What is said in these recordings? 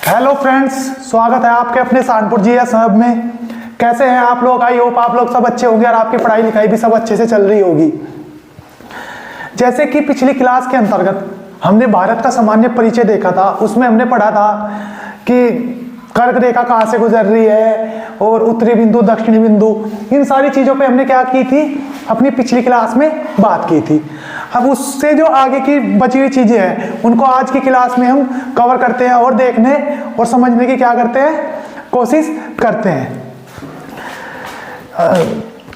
Hello friends, स्वागत है आपके अपने सहारनपुर जीएस हब में। कैसे हैं आप लोग? आई होप आप लोग सब अच्छे होंगे और आपकी पढ़ाई लिखाई भी सब अच्छे से चल रही होगी। जैसे कि पिछली क्लास के अंतर्गत हमने भारत का सामान्य परिचय देखा था, उसमें हमने पढ़ा था कि कर्क रेखा कहाँ से गुजर रही है और उत्तरी बिंदु, दक्षिणी बिंदु, इन सारी चीज़ों पे हमने क्या की थी, अपनी पिछली क्लास में बात की थी। अब उससे जो आगे की बची हुई चीज़ें हैं उनको आज की क्लास में हम कवर करते हैं और देखने और समझने की क्या करते हैं, कोशिश करते हैं।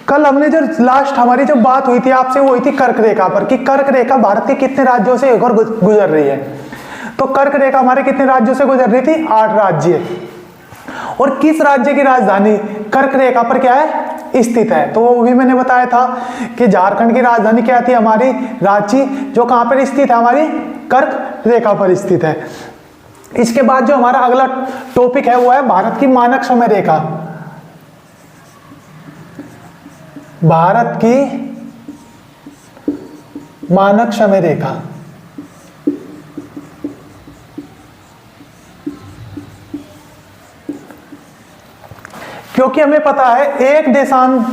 कल हमने जो लास्ट हमारी जो बात हुई थी आपसे वो हुई थी कर्क रेखा पर, कि कर्क रेखा भारत के कितने राज्यों से होकर गुजर रही है। तो कर्क रेखा हमारे कितने राज्यों से गुजर रही थी? 8 राज्य। और किस राज्य की राजधानी कर्क रेखा पर क्या है, स्थित है? तो वो भी मैंने बताया था कि झारखंड की राजधानी क्या थी हमारी, रांची, जो कहां पर स्थित है, हमारी कर्क रेखा पर स्थित है। इसके बाद जो हमारा अगला टॉपिक है वो है भारत की मानक समय रेखा। भारत की मानक समय रेखा। क्योंकि हमें पता है एक देशांत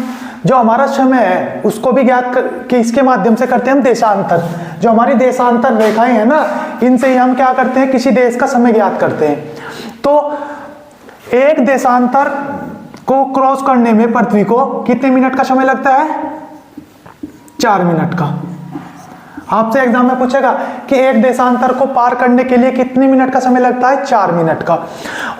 जो हमारा समय है उसको भी ज्ञात कि इसके माध्यम से करते हैं हम देशांतर। जो हमारी देशांतर रेखाएं हैं ना, इनसे ही हम क्या करते हैं, किसी देश का समय ज्ञात करते हैं। तो एक देशांतर को क्रॉस करने में पृथ्वी को कितने मिनट का समय लगता है? 4 मिनट का। आपसे एग्जाम में पूछेगा कि एक देशांतर को पार करने के लिए कितने मिनट का समय लगता है? 4 मिनट का।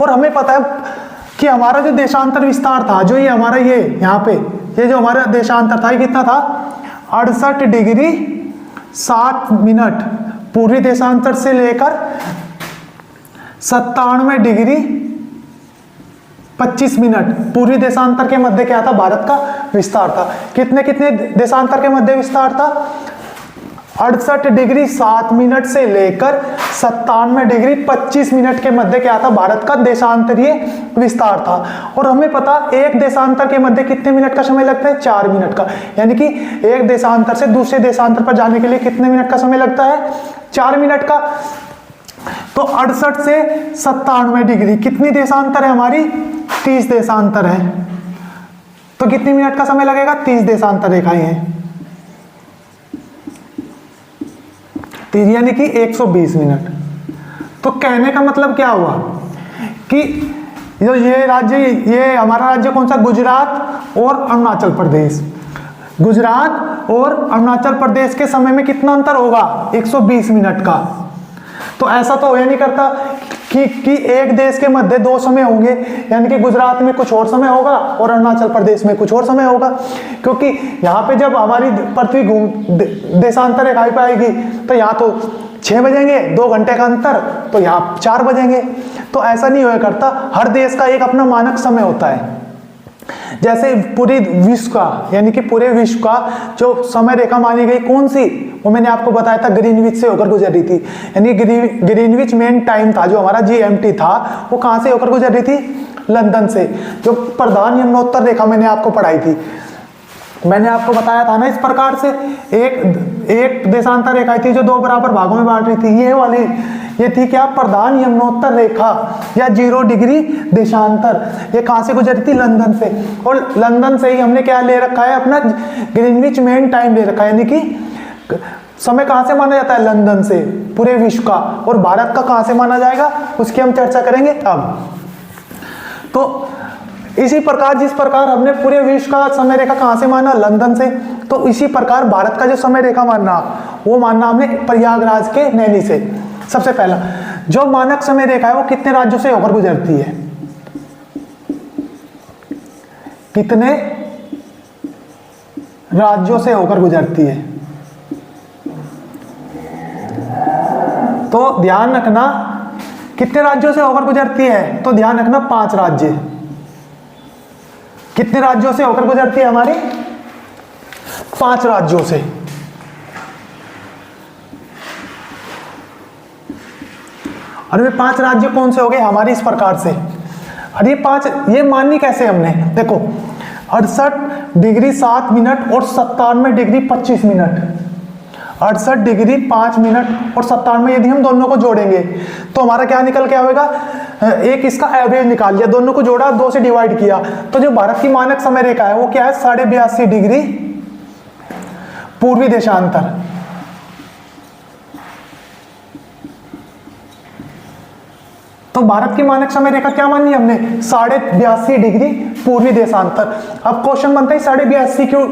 और हमें पता है कि हमारा जो देशांतर विस्तार था, जो ये हमारा ये यहाँ पे ये जो हमारा देशांतर था, ये कितना था? 68 डिग्री 7 मिनट पूर्वी देशांतर से लेकर 97 डिग्री 25 मिनट पूर्वी देशांतर के मध्य क्या था? भारत का विस्तार था। कितने कितने देशांतर के मध्य विस्तार था? 68 डिग्री 7 मिनट से लेकर 97 डिग्री 25 मिनट के मध्य क्या था? भारत का देशांतरीय विस्तार था। और हमें पता एक देशांतर के मध्य कितने मिनट का समय लगता है? 4 मिनट का। यानी कि एक देशांतर से दूसरे देशांतर पर जाने के लिए कितने मिनट का समय लगता है? 4 मिनट का। तो 68 से 97 डिग्री कितनी देशांतर है हमारी? 30 देशांतर है। तो कितनी मिनट का समय लगेगा? 30 देशांतर रेखाएं हैं, यानी कि 120 मिनट। तो कहने का मतलब क्या हुआ कि जो ये राज्य, ये हमारा राज्य कौन सा? गुजरात और अरुणाचल प्रदेश। गुजरात और अरुणाचल प्रदेश के समय में कितना अंतर होगा? 120 मिनट का। तो ऐसा तो हो ही नहीं करता कि एक देश के मध्य 2 समय होंगे, यानी कि गुजरात में कुछ और समय होगा और अरुणाचल प्रदेश में कुछ और समय होगा। क्योंकि यहाँ पे जब हमारी पृथ्वी देशांतर रेखाएं पे आएगी तो यहाँ तो 6 बजेंगे, 2 घंटे का अंतर, तो यहाँ 4 बजेंगे। तो ऐसा नहीं हुआ करता, हर देश का एक अपना मानक समय होता है। जैसे पूरी विश्व का, यानी कि पूरे विश्व का जो समय रेखा मानी गई कौन सी, वो मैंने आपको बताया था, ग्रीनविच से होकर गुजर रही थी। यानी ग्रीनविच मेन टाइम था, जो हमारा GMT था, वो कहाँ से होकर गुजर रही थी? लंदन से। जो प्रधान यमुनोत्तर रेखा मैंने आपको पढ़ाई थी, मैंने आपको बताया था ना, इस प्रकार से एक देशांतर रेखा थी जो 2 बराबर भागों में बांट रही थी। ये वाली ये थी क्या? प्रधान यमुनोत्तर रेखा या 0 डिग्री देशांतर। ये कहां से गुजरी थी? लंदन से। और लंदन से ही हमने क्या ले रखा है? अपना ग्रीनविच मेन टाइम ले रखा है, यानी कि समय कहां से माना जाता है? लंदन से, पूरे विश्व का। और भारत का कहां से माना जाएगा, उसकी हम चर्चा करेंगे अब। तो इसी प्रकार जिस प्रकार हमने पूरे विश्व का समय रेखा कहां से माना? लंदन से। तो इसी प्रकार भारत का जो समय रेखा मानना, वो मानना हमने प्रयागराज के नैनी से। सबसे पहला जो मानक समय रेखा है वो कितने राज्यों से होकर गुजरती है? कितने राज्यों से होकर गुजरती है? तो ध्यान रखना, कितने राज्यों से होकर गुजरती है? तो ध्यान रखना 5 राज्य। कितने राज्यों से होकर गुजरती है हमारी? 5 राज्यों से। और वे 5 राज्य कौन से हो गए हमारे? इस प्रकार से। और ये 5 ये माननी कैसे हमने? देखो, 68 डिग्री 7 मिनट और 97 डिग्री 25 मिनट 68 डिग्री 5 मिनट और 97, यदि हम दोनों को जोड़ेंगे तो हमारा क्या निकल के आएगा, एक इसका एवरेज निकाल लिया, दोनों को जोड़ा, 2 से डिवाइड किया, तो जो भारत की मानक समय रेखा है वो क्या है, 82.5 डिग्री पूर्वी देशांतर। तो भारत की मानक समय रेखा क्या मानी हमने, 82.5 डिग्री पूर्वी देशांतर। अब क्वेश्चन बनता है 82.5 क्यों,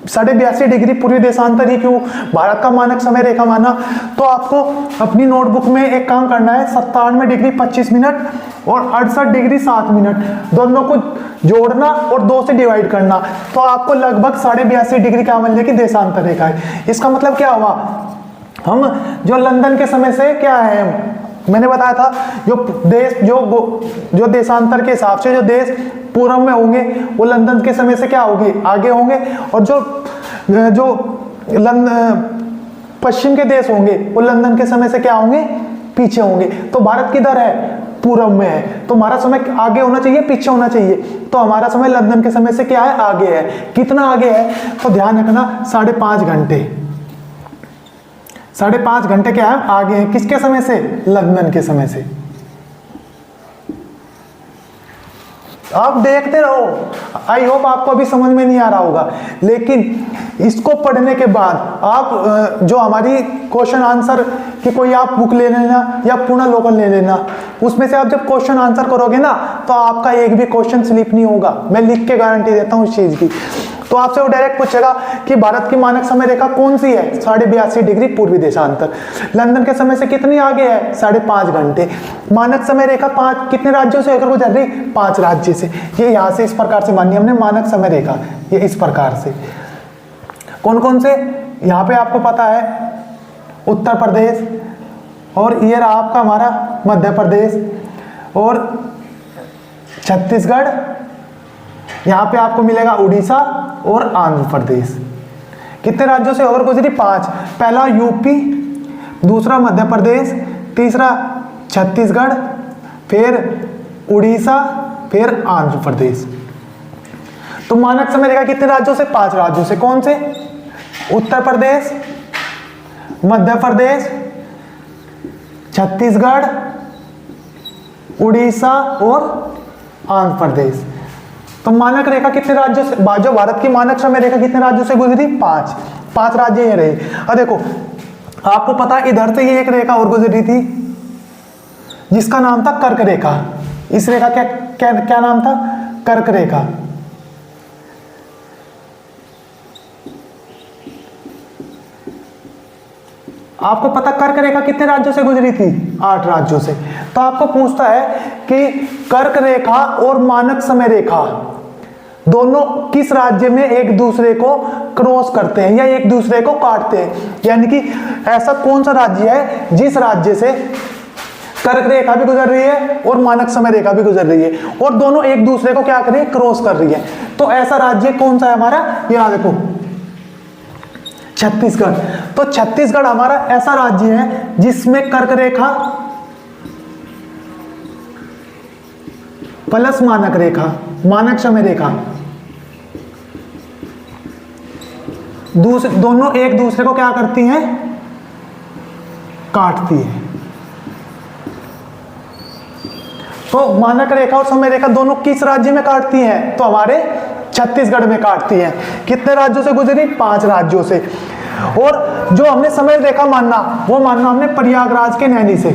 82.5 डिग्री पूर्वी देशांतर ही क्यों भारत का मानक समय रेखा माना। तो आपको अपनी नोटबुक में एक काम करना है, 97 डिग्री 25 मिनट और 68 डिग्री 7 मिनट, दोनों को जोड़ना और 2 से डिवाइड करना, तो आपको लगभग 82.5 डिग्री क्या मिल जाएगी, देशांतर रेखा है। इसका मतलब क्या हुआ, हम जो लंदन के समय से क्या है, मैंने बताया था जो देश जो देशांतर के हिसाब से जो देश पूर्व में होंगे वो लंदन के समय से क्या होंगे, आगे होंगे, और जो पश्चिम के देश होंगे वो लंदन के समय से क्या होंगे, पीछे होंगे। तो भारत किधर है, पूर्व में है, तो हमारा समय आगे होना चाहिए, पीछे होना चाहिए, तो हमारा समय लंदन के समय से क्या है, आगे है। कितना आगे है, तो ध्यान रखना 5.5 घंटे, 5.5 घंटे क्या है, आगे है, किसके समय से, लंदन के समय से। आप देखते रहो, आई होप आपको अभी समझ में नहीं आ रहा होगा, लेकिन इसको पढ़ने के बाद आप जो हमारी क्वेश्चन आंसर की कोई आप बुक ले लेना या पूर्ण लोकल ले लेना, उसमें से आप जब क्वेश्चन आंसर करोगे ना तो आपका एक भी क्वेश्चन स्लिप नहीं होगा, मैं लिख के गारंटी देता हूँ इस चीज की। तो आपसे वो डायरेक्ट पूछेगा कि भारत की मानक समय रेखा कौन सी है, 82.5 डिग्री पूर्वी देशांतर, लंदन के समय से कितनी आगे है, 5.5 घंटे, मानक समय रेखा 5 कितने राज्यों से होकर गुजर रही, 5 राज्य से। ये यहाँ से इस प्रकार से मानी हमने मानक समय रेखा, ये इस प्रकार से। कौन कौन से, यहाँ पे आपको पता है उत्तर प्रदेश, और ये रहा आपका हमारा मध्य प्रदेश और छत्तीसगढ़, यहाँ पे आपको मिलेगा उड़ीसा और आंध्र प्रदेश। कितने राज्यों से होकर गुजरी, 5, पहला यूपी, दूसरा मध्य प्रदेश, तीसरा छत्तीसगढ़, फिर उड़ीसा, फिर आंध्र प्रदेश। तो मानक समय रेखा कितने राज्यों से, 5 राज्यों से। कौन से, उत्तर प्रदेश, मध्य प्रदेश, छत्तीसगढ़, उड़ीसा और आंध्र प्रदेश। तो मानक रेखा कितने राज्यों से, जो भारत की मानक समय रेखा कितने राज्यों से गुजरी, 5 राज्य ये रहे। अब देखो आपको पता है इधर से ही एक रेखा और गुजरी थी जिसका नाम था कर्क रेखा। इस रेखा क्या नाम था, कर्क रेखा। आपको पता कर्क रेखा कितने राज्यों से गुजरी थी, 8 राज्यों से। तो आपको पूछता है कि कर्क रेखा और मानक समय रेखा दोनों किस राज्य में एक दूसरे को क्रॉस करते हैं या एक दूसरे को काटते हैं, यानी कि ऐसा कौन सा राज्य है जिस राज्य से कर्क रेखा भी गुजर रही है और मानक समय रेखा भी गुजर रही है और दोनों एक दूसरे को क्या कर रही है, क्रॉस कर रही है। तो ऐसा राज्य कौन सा है हमारा, ये देखो छत्तीसगढ़। तो छत्तीसगढ़ हमारा ऐसा राज्य है जिसमें कर्क रेखा प्लस मानक रेखा, मानक समय रेखा दोनों एक दूसरे को क्या करती हैं, काटती है। तो मानक रेखा और समय रेखा दोनों किस राज्य में काटती हैं, तो हमारे छत्तीसगढ़ में काटती हैं। कितने राज्यों से गुजरी, 5 राज्यों से। और जो हमने समय रेखा मानना, वो मानना हमने प्रयागराज के नैनी से।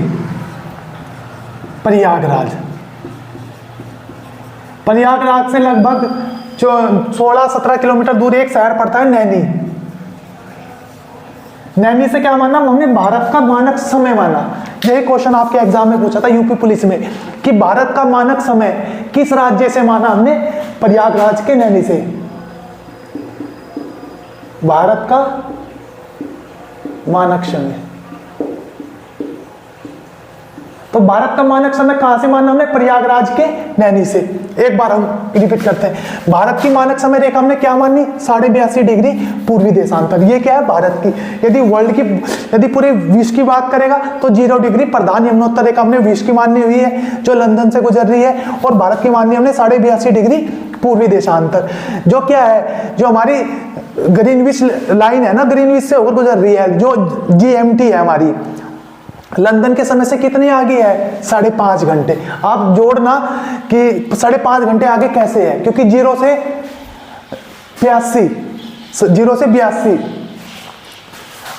प्रयागराज से लगभग 16-17 किलोमीटर दूर एक शहर पड़ता है नैनी। नैनी से क्या माना, हमने भारत का मानक समय माना। यही क्वेश्चन आपके एग्जाम में पूछा था यूपी पुलिस में कि भारत का मानक समय किस राज्य से माना हमने, प्रयागराज के नैनी से। भारत का मानक समय तो भारत का मानक समय कहां से माना हमने? प्रयागराज के नैनी से। एक बार हम रिपीट करते हैं, भारत की मानक समय रेखा हमने क्या मानी? 82.5 डिग्री पूर्वी देशांतर। ये क्या है? भारत की। यदि वर्ल्ड की, यदि पूरे विश्व की बात करेगा तो 0 डिग्री प्रधान यमुनोत्तर रेखा हमने विश्व की मानी हुई है, जो लंदन से गुजर रही है, और भारत की मानी हमने 82.5 डिग्री पूर्वी देशांतर, जो क्या है? जो हमारी ग्रीनविच लाइन है ना, ग्रीनविच से होकर गुजर रही है, जो GMT है हमारी, लंदन के समय से कितनी आगे है? 5.5 घंटे। आप जोड़ना कि 5.5 घंटे आगे कैसे है, क्योंकि 0 से 82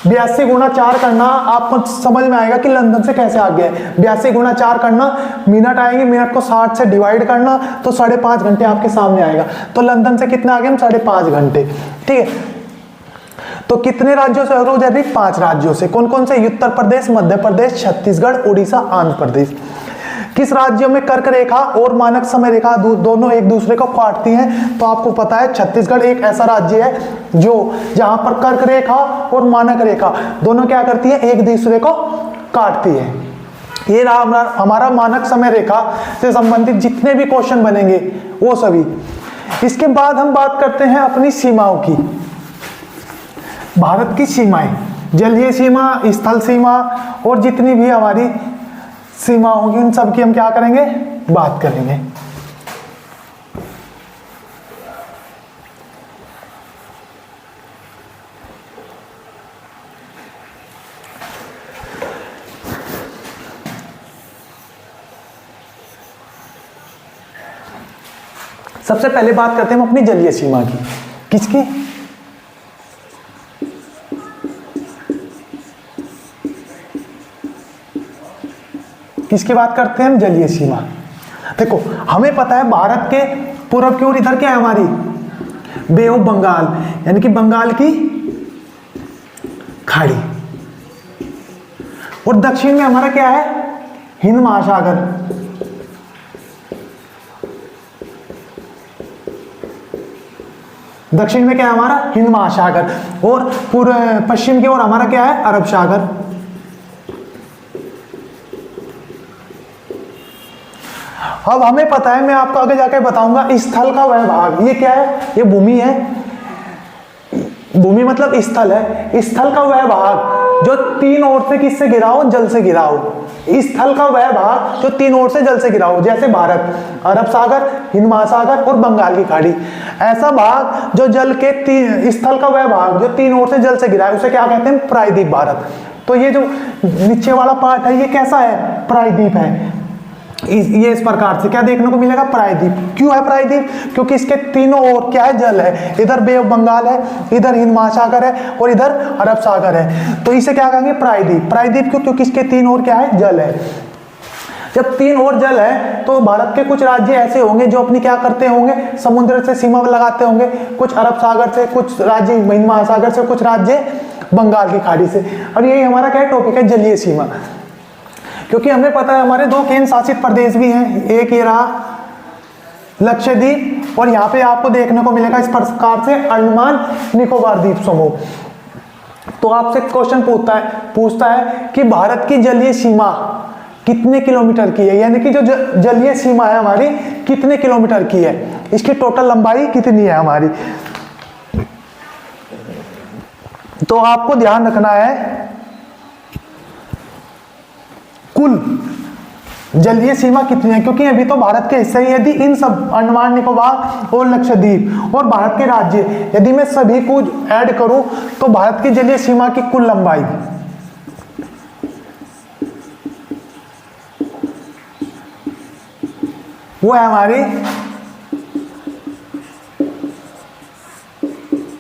82 गुणा 4 करना, आपको समझ में आएगा कि लंदन से कैसे आगे है। 82 गुणा 4 करना, मिनट आएंगे, मिनट को 60 से डिवाइड करना, तो 5.5 घंटे आपके सामने आएगा। तो लंदन से कितना आगे हम? 5.5 घंटे। ठीक है, तो कितने राज्यों से गुजर रही? 5 राज्यों से। कौन कौन से? उत्तर प्रदेश, मध्य प्रदेश, छत्तीसगढ़, उड़ीसा, आंध्र प्रदेश। किस राज्यों में कर्क रेखा और मानक समय रेखा दोनों एक दूसरे को काटती हैं? तो आपको पता है छत्तीसगढ़ एक ऐसा राज्य है जो जहां पर कर्क रेखा और मानक रेखा दोनों क्या करती है? एक दूसरे को काटती है। ये रहा हमारा मानक समय रेखा से संबंधित जितने भी क्वेश्चन बनेंगे वो सभी। इसके बाद हम बात करते हैं अपनी सीमाओं की। भारत की सीमाएं, जलीय सीमा, स्थल सीमा और जितनी भी हमारी सीमा होगी उन सब की हम क्या करेंगे? बात करेंगे। सबसे पहले बात करते हैं हम अपनी जलीय सीमा की। किसकी? किसकी बात करते हैं हम? जलीय सीमा। देखो, हमें पता है भारत के पूर्व की ओर इधर क्या है हमारी? बे ऑफ बंगाल, यानी कि बंगाल की खाड़ी, और दक्षिण में हमारा क्या है? हिंद महासागर। दक्षिण में क्या है हमारा? हिंद महासागर, और पूर्व पश्चिम की ओर हमारा क्या है? अरब सागर। अब हमें पता है, मैं आपको आगे जाकर बताऊंगा, स्थल का वह भाग, ये क्या है? ये भूमि है। भूमि मतलब स्थल है। स्थल का वह भाग जो 3 ओर से किससे घिरा हो? जल से घिरा हो। स्थल का वह भाग जो 3 ओर से जल से घिरा हो, जैसे भारत, अरब सागर, हिंद महासागर और बंगाल की खाड़ी। ऐसा भाग जो जल के स्थल का वह भाग जो 3 ओर से जल से घिरा है, उसे क्या कहते हैं? प्रायद्वीप भारत। तो ये जो नीचे वाला पार्ट है, ये कैसा है? प्रायद्वीप है। ये इस प्रकार से क्या देखने को मिलेगा? प्रायद्वीप। क्यों है प्रायद्वीप? क्योंकि इसके तीनों ओर क्या है? जल है। इधर बे ऑफ बंगाल है, इधर हिंद महासागर है और इधर अरब सागर है। तो इसे क्या कहेंगे? प्रायद्वीप। प्रायद्वीप क्यों? क्योंकि इसके 3 ओर क्या है? जल है। जब 3 ओर जल है तो भारत के कुछ राज्य ऐसे होंगे जो अपनी क्या करते होंगे? समुद्र से सीमा लगाते होंगे। कुछ अरब सागर से, कुछ राज्य हिंद महासागर से, कुछ राज्य बंगाल की खाड़ी से। और यही हमारा क्या टॉपिक है? जलीय सीमा। क्योंकि हमें पता है हमारे 2 केंद्र शासित प्रदेश भी हैं, एक ये रहा लक्षद्वीप, और यहाँ पे आपको देखने को मिलेगा इस प्रकार से अंडमान निकोबार द्वीप समूह। तो आपसे क्वेश्चन पूछता है कि भारत की जलीय सीमा कितने किलोमीटर की है, यानी कि जो जलीय सीमा है हमारी कितने किलोमीटर की है, इसकी टोटल लंबाई कितनी है हमारी। तो आपको ध्यान रखना है कुल जलीय सीमा कितनी है, क्योंकि अभी तो भारत के हिस्से ही, यदि इन सब अंडमान निकोबार और लक्षद्वीप और भारत के राज्य यदि मैं सभी को ऐड करूं तो भारत की जलीय सीमा की कुल लंबाई वो है हमारी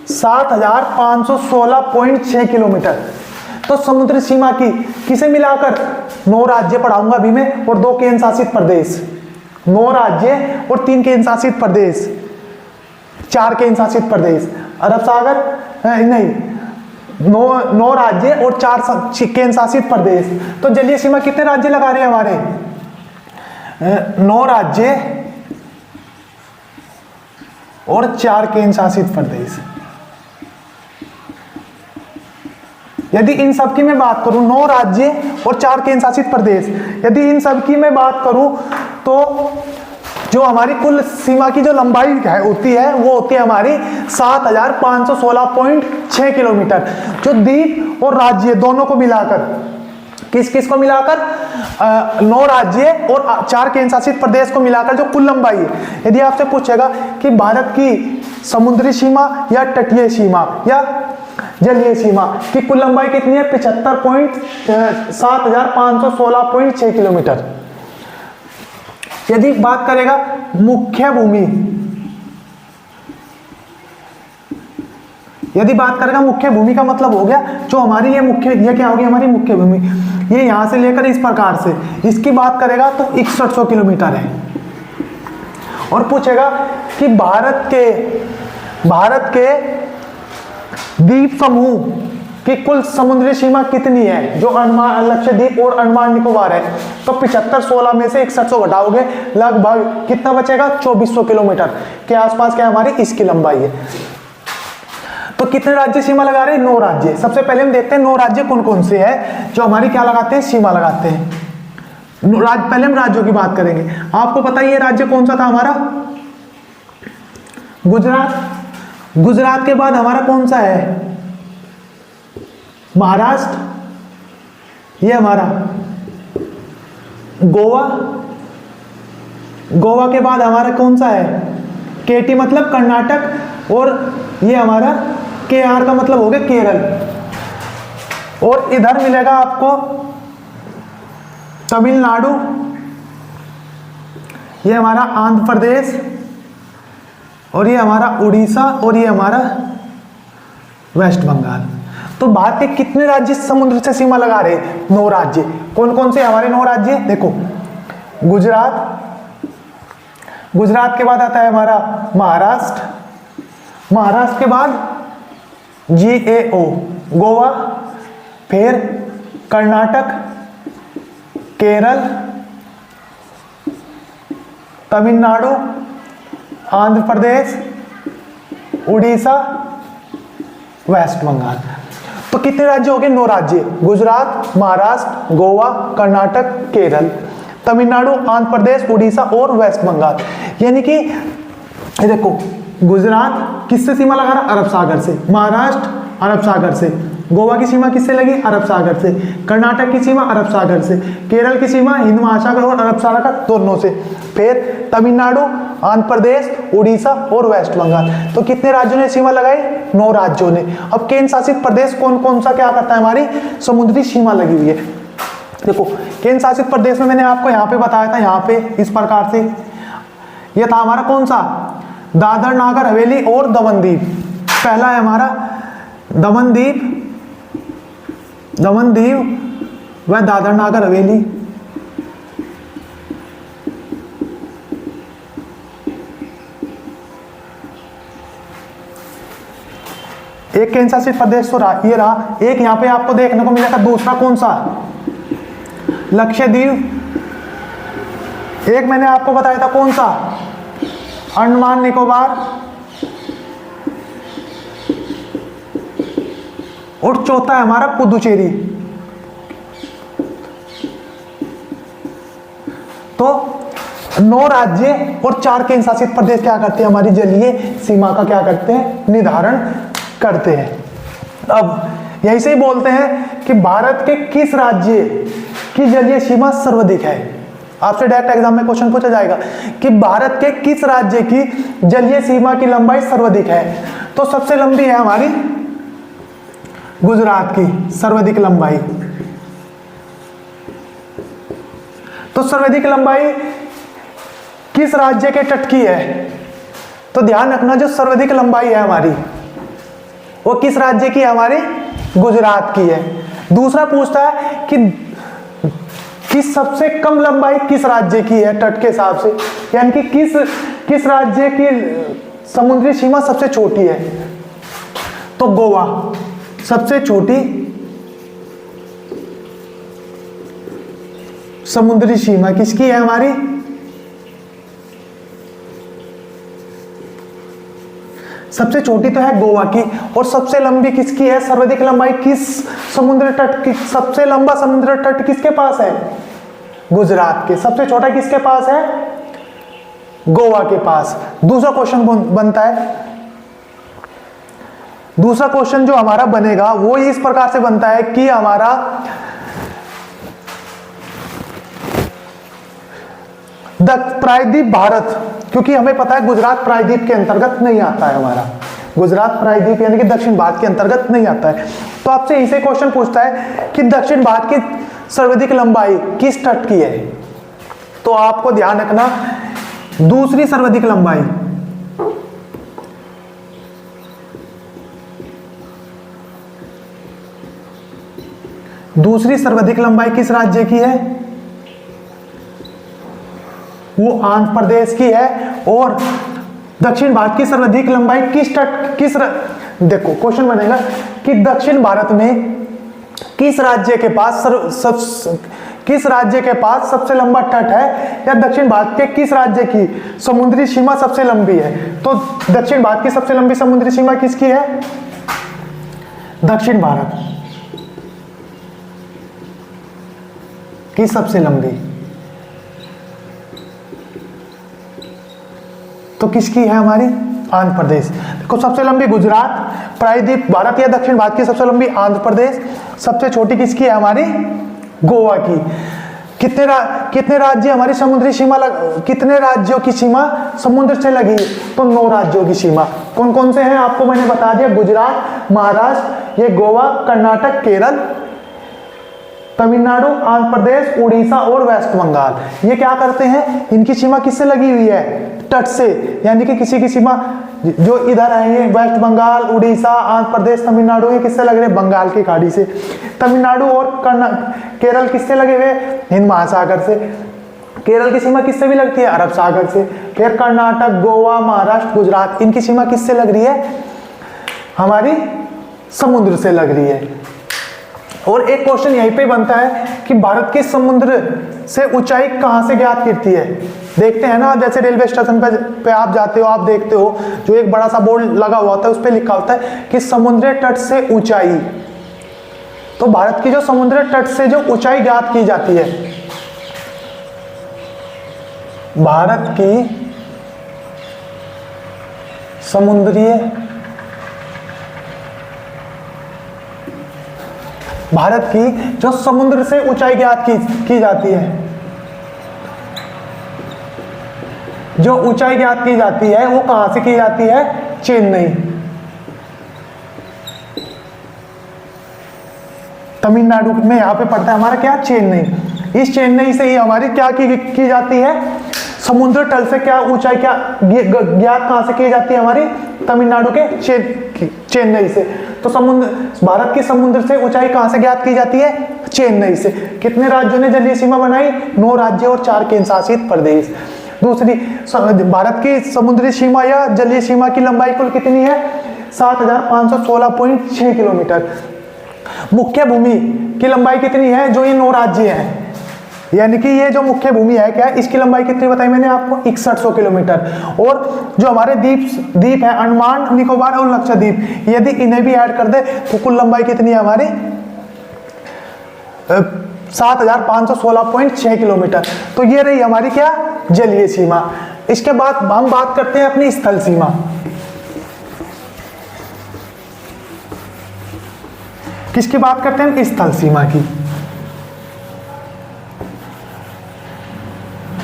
7516.6 किलोमीटर। तो समुद्री सीमा की किसे मिलाकर 9 राज्य पढ़ाऊंगा अभी मैं और 2 केंद्र शासित प्रदेश, 9 राज्य और 3 केंद्र शासित प्रदेश, 4 केंद्र शासित प्रदेश, अरब सागर नहीं, 9 राज्य और 4 केंद्र शासित प्रदेश। तो जलीय सीमा कितने राज्य लगा रहे हैं हमारे? 9 राज्य और 4 केंद्र शासित प्रदेश। यदि इन सब की मैं बात करूं, 9 राज्य और 4 केंद्र शासित प्रदेश, यदि इन सब की मैं बात करूं तो जो हमारी कुल सीमा की जो लंबाई है होती है वो होती है हमारी 7516.6 किलोमीटर। जो द्वीप और राज्य दोनों को मिलाकर, किस किस को मिलाकर, 9 राज्य और 4 केंद्र शासित प्रदेश को मिलाकर जो कुल लंबाई है। यदि आपसे पूछेगा कि भारत की समुद्री सीमा या तटीय सीमा या जलीय सीमा की कुल लंबाई कितनी है, 75,7516.6 किलोमीटर। यदि बात करेगा मुख्य भूमि, यदि बात करेगा मुख्य भूमि का मतलब हो गया जो हमारी ये क्या होगी, हमारी मुख्य भूमि, ये यहां से लेकर इस प्रकार से, इसकी बात करेगा तो 6100 किलोमीटर है। और पूछेगा कि भारत के द्वीप समूह की कुल समुद्री सीमा कितनी है, जो लक्षद्वीप और अंडमान निकोबार है, तो 7516 में से 6100 घटाओगे, लगभग कितना बचेगा, 2400 किलोमीटर के आसपास क्या हमारी इसकी लंबाई है। तो कितने राज्य सीमा लगा रहे हैं, 9 राज्य। सबसे पहले हम देखते हैं 9 राज्य कौन कौन से हैं जो हमारी क्या लगाते हैं, सीमा लगाते हैं। पहले हम राज्यों की बात करेंगे। आपको पता ही है राज्य कौन सा था हमारा, गुजरात। गुजरात के बाद हमारा कौन सा है, महाराष्ट्र, ये हमारा गोवा। गोवा के बाद हमारा कौन सा है, केटी मतलब कर्नाटक, और ये हमारा केआर का मतलब हो गया केरल। और इधर मिलेगा आपको तमिलनाडु, ये हमारा आंध्र प्रदेश, और ये हमारा उड़ीसा, और ये हमारा वेस्ट बंगाल। तो भारत के कितने राज्य समुद्र से सीमा लगा रहे, 9 राज्य। कौन कौन से हमारे 9 राज्य, देखो गुजरात, गुजरात के बाद आता है हमारा महाराष्ट्र, महाराष्ट्र के बाद GAO गोवा, फिर कर्नाटक, केरल, तमिलनाडु, आंध्र प्रदेश, उड़ीसा, वेस्ट बंगाल। तो कितने राज्य हो गए, 9 राज्य, गुजरात, महाराष्ट्र, गोवा, कर्नाटक, केरल, तमिलनाडु, आंध्र प्रदेश, उड़ीसा और वेस्ट बंगाल। यानी कि देखो गुजरात किससे सीमा लगा रहा, अरब सागर से, महाराष्ट्र अरब सागर से, गोवा की सीमा किससे लगी, अरब सागर से, कर्नाटक की सीमा अरब सागर से, केरल की सीमा हिंद महासागर और अरब सागर दोनों से, फिर तमिलनाडु, आंध्र प्रदेश, उड़ीसा और वेस्ट बंगाल। तो कितने राज्यों ने सीमा लगाई, 9 राज्यों ने। अब केंद्र शासित प्रदेश कौन कौन सा क्या करता है, हमारी समुद्री सीमा लगी हुई है। देखो केंद्र शासित प्रदेश में मैंने आपको यहाँ पे बताया था, यहाँ पे इस प्रकार से ये था हमारा कौन सा, दादर नागर हवेली और दमन-दीव। पहला है हमारा दमन-दीव, दमन-दीव व दादर नागर हवेली। एक केंद्र शासित प्रदेश तो ये रहा, एक यहाँ पे आपको देखने को मिलेगा दूसरा कौन सा, लक्षद्वीप। एक मैंने आपको बताया था कौन सा, अंडमान निकोबार, और चौथा है हमारा पुदुचेरी। तो 9 राज्य और 4 केंद्र शासित प्रदेश क्या करते हैं, हमारी जलीय सीमा का क्या करते हैं, निर्धारण करते हैं। अब यही से ही बोलते हैं कि भारत के किस राज्य की जलीय सीमा सर्वाधिक है। आपसे डायरेक्ट एग्जाम में क्वेश्चन पूछा जाएगा कि भारत के किस राज्य की जलीय सीमा की लंबाई सर्वाधिक है, तो सबसे लंबी है हमारी गुजरात की सर्वाधिक लंबाई। तो सर्वाधिक लंबाई किस राज्य के तट की है, तो ध्यान रखना जो सर्वाधिक लंबाई है हमारी वो किस राज्य की है, हमारी गुजरात की है। दूसरा पूछता है कि सबसे कम लंबाई किस राज्य की है तट के हिसाब से, यानी कि किस राज्य की समुद्री सीमा सबसे छोटी है, तो गोवा सबसे छोटी समुद्री सीमा किसकी है हमारी, सबसे छोटी तो है गोवा की, और सबसे लंबी किसकी है, सर्वाधिक लंबाई किस समुद्र तट की, सबसे लंबा समुद्र तट किसके पास है, गुजरात के। सबसे छोटा किसके पास है, गोवा के पास। दूसरा क्वेश्चन बनता है, दूसरा क्वेश्चन जो हमारा बनेगा वो इस प्रकार से बनता है कि हमारा प्रायद्वीप भारत, क्योंकि हमें पता है गुजरात प्रायद्वीप के अंतर्गत नहीं आता है हमारा, गुजरात प्रायद्वीप यानी कि दक्षिण भारत के अंतर्गत नहीं आता है। तो आपसे इसे क्वेश्चन पूछता है कि दक्षिण भारत की सर्वाधिक लंबाई किस तट की है, तो आपको ध्यान रखना दूसरी सर्वाधिक लंबाई, दूसरी सर्वाधिक लंबाई किस राज्य की है, वो आंध्र प्रदेश की है। और दक्षिण भारत की सर्वाधिक लंबाई किस तट, देखो क्वेश्चन बनेगा कि दक्षिण भारत में किस राज्य के पास किस राज्य के पास सबसे लंबा तट है, या दक्षिण भारत के किस राज्य की समुद्री सीमा सबसे लंबी है। तो दक्षिण भारत की सबसे लंबी समुद्री सीमा किसकी है, दक्षिण भारत की सबसे लंबी, तो किसकी है हमारी, आंध्र प्रदेश। देखो सबसे लंबी गुजरात, प्रायद्वीप भारत या दक्षिण भारत की सबसे लंबी आंध्र प्रदेश, सबसे छोटी किसकी है हमारी, गोवा की। कितने राज्य हमारी समुद्री सीमा कितने राज्यों की सीमा समुद्र से लगी, तो 9 राज्यों की सीमा। कौन कौन से हैं आपको मैंने बता दिया, गुजरात, महाराष्ट्र, ये गोवा, कर्नाटक, केरल, तमिलनाडु, आंध्र प्रदेश, उड़ीसा और वेस्ट बंगाल। ये क्या करते हैं, इनकी सीमा किससे लगी हुई है, तट से, यानी कि किसी की सीमा जो इधर है ये वेस्ट बंगाल, उड़ीसा, आंध्र प्रदेश, तमिलनाडु, ये किससे लग रहे हैं, बंगाल की खाड़ी से। तमिलनाडु और केरल किससे लगे हुए, हिंद महासागर से। केरल की सीमा किससे भी लगती है, अरब सागर से। फिर कर्नाटक, गोवा, महाराष्ट्र, गुजरात, इनकी सीमा किससे लग रही है, हमारी समुद्र से लग रही है। और एक क्वेश्चन यहीं पे बनता है कि भारत के समुद्र से ऊंचाई कहां से ज्ञात करती है। देखते हैं ना, जैसे रेलवे स्टेशन पे आप जाते हो, आप देखते हो जो एक बड़ा सा बोर्ड लगा हुआ होता है, उस पे लिखा होता है कि समुद्र तट से ऊंचाई। तो भारत की जो समुद्र तट से जो ऊंचाई ज्ञात की जाती है, भारत की समुद्रीय भारत की जो समुद्र से ऊंचाई ज्ञात की जाती है, जो ऊंचाई ज्ञात की जाती है वो कहां से की जाती है, चेन्नई, तमिलनाडु में यहां पे पड़ता है हमारा क्या, चेन्नई। इस चेन्नई से ही हमारी क्या की जाती है, समुद्र तल से क्या ऊंचाई क्या ज्ञात कहां से की जाती है हमारी, तमिलनाडु के चेन्नई से। तो समुद्र, भारत की समुद्र से ऊंचाई कहां से ज्ञात की जाती है, चेन्नई से। कितने राज्यों ने जलीय सीमा बनाई, 9 राज्य और 4 केंद्र शासित प्रदेश। दूसरी, भारत की समुद्री सीमा या जलीय सीमा की लंबाई कुल कितनी है, 7516.6 किलोमीटर। मुख्य भूमि की लंबाई कितनी है, जो ये 9 राज्य हैं, यानी कि ये जो मुख्य भूमि है क्या, इसकी लंबाई कितनी बताई मैंने आपको, 6100 किलोमीटर। और जो हमारे द्वीप है, अंडमान निकोबार और लक्षद्वीप, यदि इन्हें भी ऐड कर दे तो कुल लंबाई कितनी है हमारी, 7516.6 किलोमीटर। तो ये रही हमारी क्या, जलीय सीमा। इसके बाद हम बात करते हैं अपनी स्थल सीमा। किसकी बात करते हैं, स्थल सीमा की।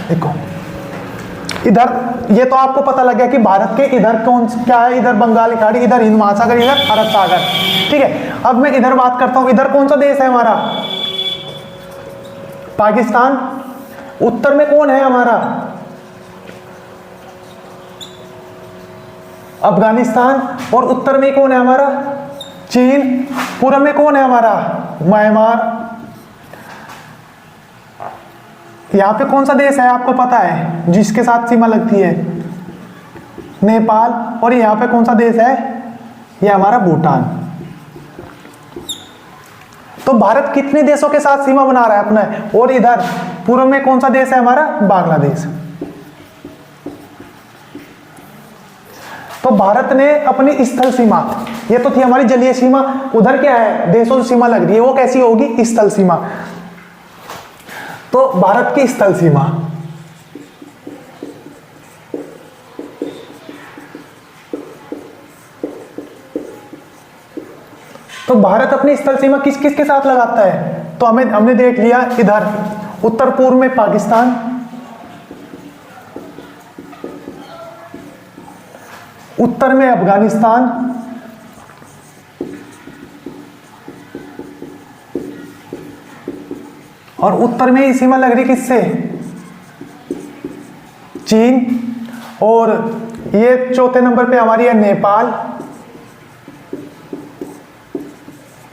देखो इधर ये तो आपको पता लग गया कि भारत के इधर कौन क्या है, इधर बंगाल की खाड़ी, इधर हिंद महासागर, इधर अरब सागर, ठीक है। अब मैं इधर बात करता हूं, इधर कौन सा देश है हमारा, पाकिस्तान। उत्तर में कौन है हमारा, अफगानिस्तान। और उत्तर में कौन है हमारा, चीन। पूर्व में कौन है हमारा, म्यांमार। यहां पे कौन सा देश है आपको पता है जिसके साथ सीमा लगती है, नेपाल। और यहां पे कौन सा देश है, ये हमारा भूटान। तो भारत कितने देशों के साथ सीमा बना रहा है अपना। और इधर पूर्व में कौन सा देश है हमारा, बांग्लादेश। तो भारत ने अपनी स्थल सीमा, ये तो थी हमारी जलीय सीमा, उधर क्या है देशों से सीमा लग रही है, वो कैसी होगी स्थल सीमा। तो भारत की स्थल सीमा, तो भारत अपनी स्थल सीमा किस किस के साथ लगाता है, तो हमने देख लिया इधर उत्तर पूर्व में पाकिस्तान, उत्तर में अफगानिस्तान, और उत्तर में ही सीमा लग रही किससे, चीन, और ये चौथे नंबर पे हमारी है नेपाल,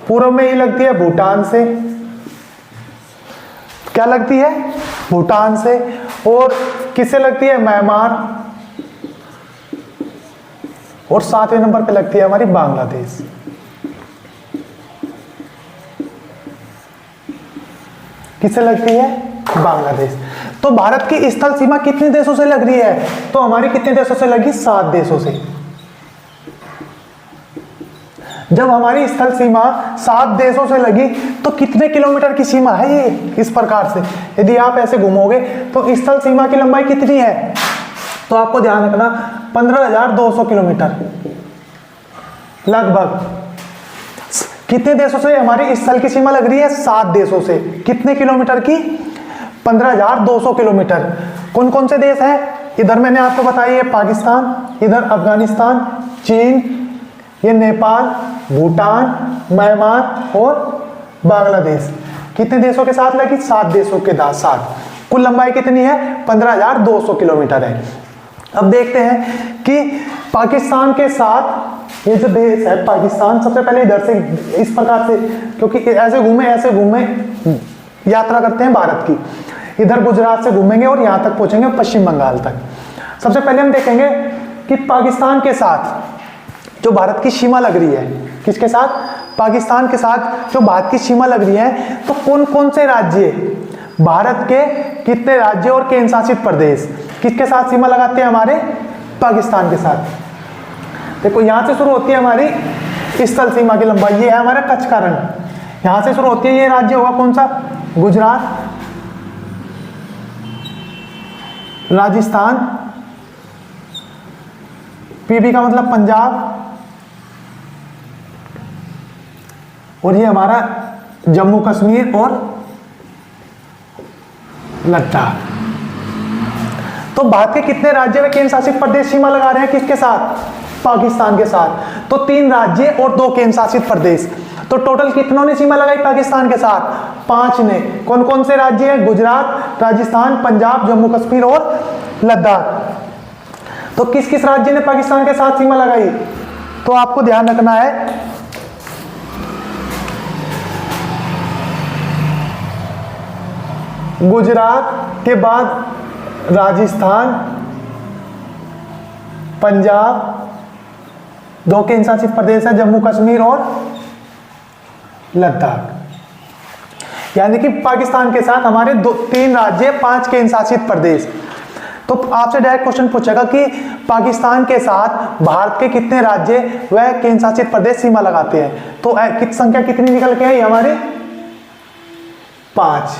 पूर्व में ही लगती है भूटान से, क्या लगती है भूटान से, और किससे लगती है म्यांमार, और सातवें नंबर पे लगती है हमारी बांग्लादेश। किससे लगती है बांग्लादेश। तो भारत की स्थल सीमा कितने देशों से लग रही है, तो हमारी कितने देशों से लगी 7 देशों से। जब हमारी स्थल सीमा 7 देशों से लगी तो कितने किलोमीटर की सीमा है ये, इस प्रकार से यदि आप ऐसे घूमोगे तो स्थल सीमा की लंबाई कितनी है, तो आपको ध्यान रखना 15,200 किलोमीटर लगभग। कितने देशों से हमारी स्थल की सीमा लग रही है 7 देशों से, कितने किलोमीटर की 15,200 किलोमीटर। कौन कौन से देश हैं, इधर मैंने आपको बताया है पाकिस्तान, इधर अफगानिस्तान, चीन, ये नेपाल, भूटान, म्यांमार और बांग्लादेश। कितने देशों के साथ लगी 7 देशों के साथ। कुल लंबाई कितनी है 15,200 किलोमीटर है। अब देखते हैं कि पाकिस्तान के साथ ये जो देश है पाकिस्तान, सबसे पहले इधर से इस प्रकार से, क्योंकि ऐसे घूमे यात्रा करते हैं भारत की, इधर गुजरात से घूमेंगे और यहाँ तक पहुंचेंगे पश्चिम बंगाल तक। सबसे पहले हम देखेंगे कि पाकिस्तान के साथ जो भारत की सीमा लग रही है, किसके साथ, पाकिस्तान के साथ जो भारत की सीमा लग रही है, तो कौन कौन से राज्य, भारत के कितने राज्य और केंद्र शासित प्रदेश किसके साथ सीमा लगाते हैं हमारे, पाकिस्तान के साथ। देखो यहां से शुरू होती है हमारी स्थल सीमा की लंबाई, ये है हमारा कच्छ का रण, यहां से शुरू होती है, ये राज्य होगा कौन सा, गुजरात, राजस्थान, पीबी का मतलब पंजाब, और ये हमारा जम्मू कश्मीर और लद्दाख। तो भारत के कितने राज्य व केंद्र शासित प्रदेश सीमा लगा रहे हैं किसके साथ, पाकिस्तान के साथ। तो 3 राज्य और 2 केंद्र शासित प्रदेश, तो टोटल कितनों ने सीमा लगाई पाकिस्तान के साथ, 5 ने। कौन कौन से राज्य हैं, गुजरात, राजस्थान, पंजाब, जम्मू कश्मीर और लद्दाख। तो किस किस राज्य ने पाकिस्तान के साथ सीमा लगाई, तो आपको ध्यान रखना है गुजरात के बाद राजस्थान, पंजाब, 2 केंद्र शासित प्रदेश है जम्मू कश्मीर और लद्दाख। यानी कि पाकिस्तान के साथ हमारे 3 राज्य, 5 केंद्र शासित प्रदेश। तो आपसे डायरेक्ट क्वेश्चन पूछेगा कि पाकिस्तान के साथ भारत के कितने राज्य व केंद्र शासित प्रदेश सीमा लगाते हैं, तो संख्या कितनी निकल के आई हमारे, 5।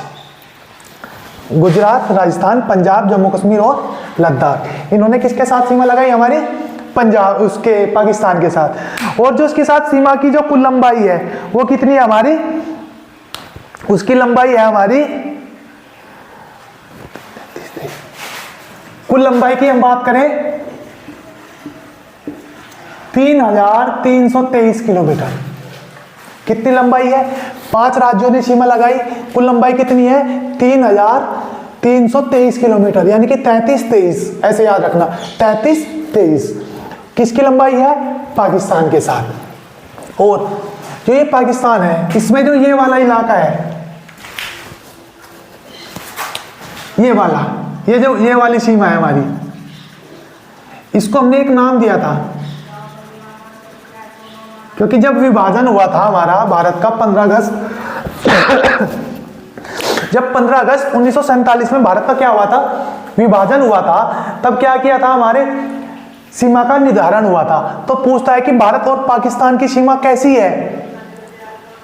गुजरात, राजस्थान, पंजाब, जम्मू कश्मीर और लद्दाख, इन्होंने किसके साथ सीमा लगाई हमारी, पंजाब, उसके पाकिस्तान के साथ। और जो उसके साथ सीमा की जो कुल लंबाई है वो कितनी है हमारी, उसकी लंबाई है हमारी, कुल लंबाई की हम बात करें 3,323 किलोमीटर। कितनी लंबाई है, 5 राज्यों ने सीमा लगाई, कुल लंबाई कितनी है 3,323 किलोमीटर, यानी कि 33-23, ऐसे याद रखना 33-23 किसकी लंबाई है, पाकिस्तान के साथ। और जो ये पाकिस्तान है इसमें जो ये वाला इलाका है, ये वाला, ये जो ये वाली सीमा है हमारी, इसको हमने एक नाम दिया था, क्योंकि जब विभाजन हुआ था हमारा भारत का 15 अगस्त जब 15 अगस्त 1947 में भारत का क्या हुआ था, विभाजन हुआ था, तब क्या किया था हमारे सीमा का निर्धारण हुआ था। तो पूछता है कि भारत और पाकिस्तान की सीमा कैसी है,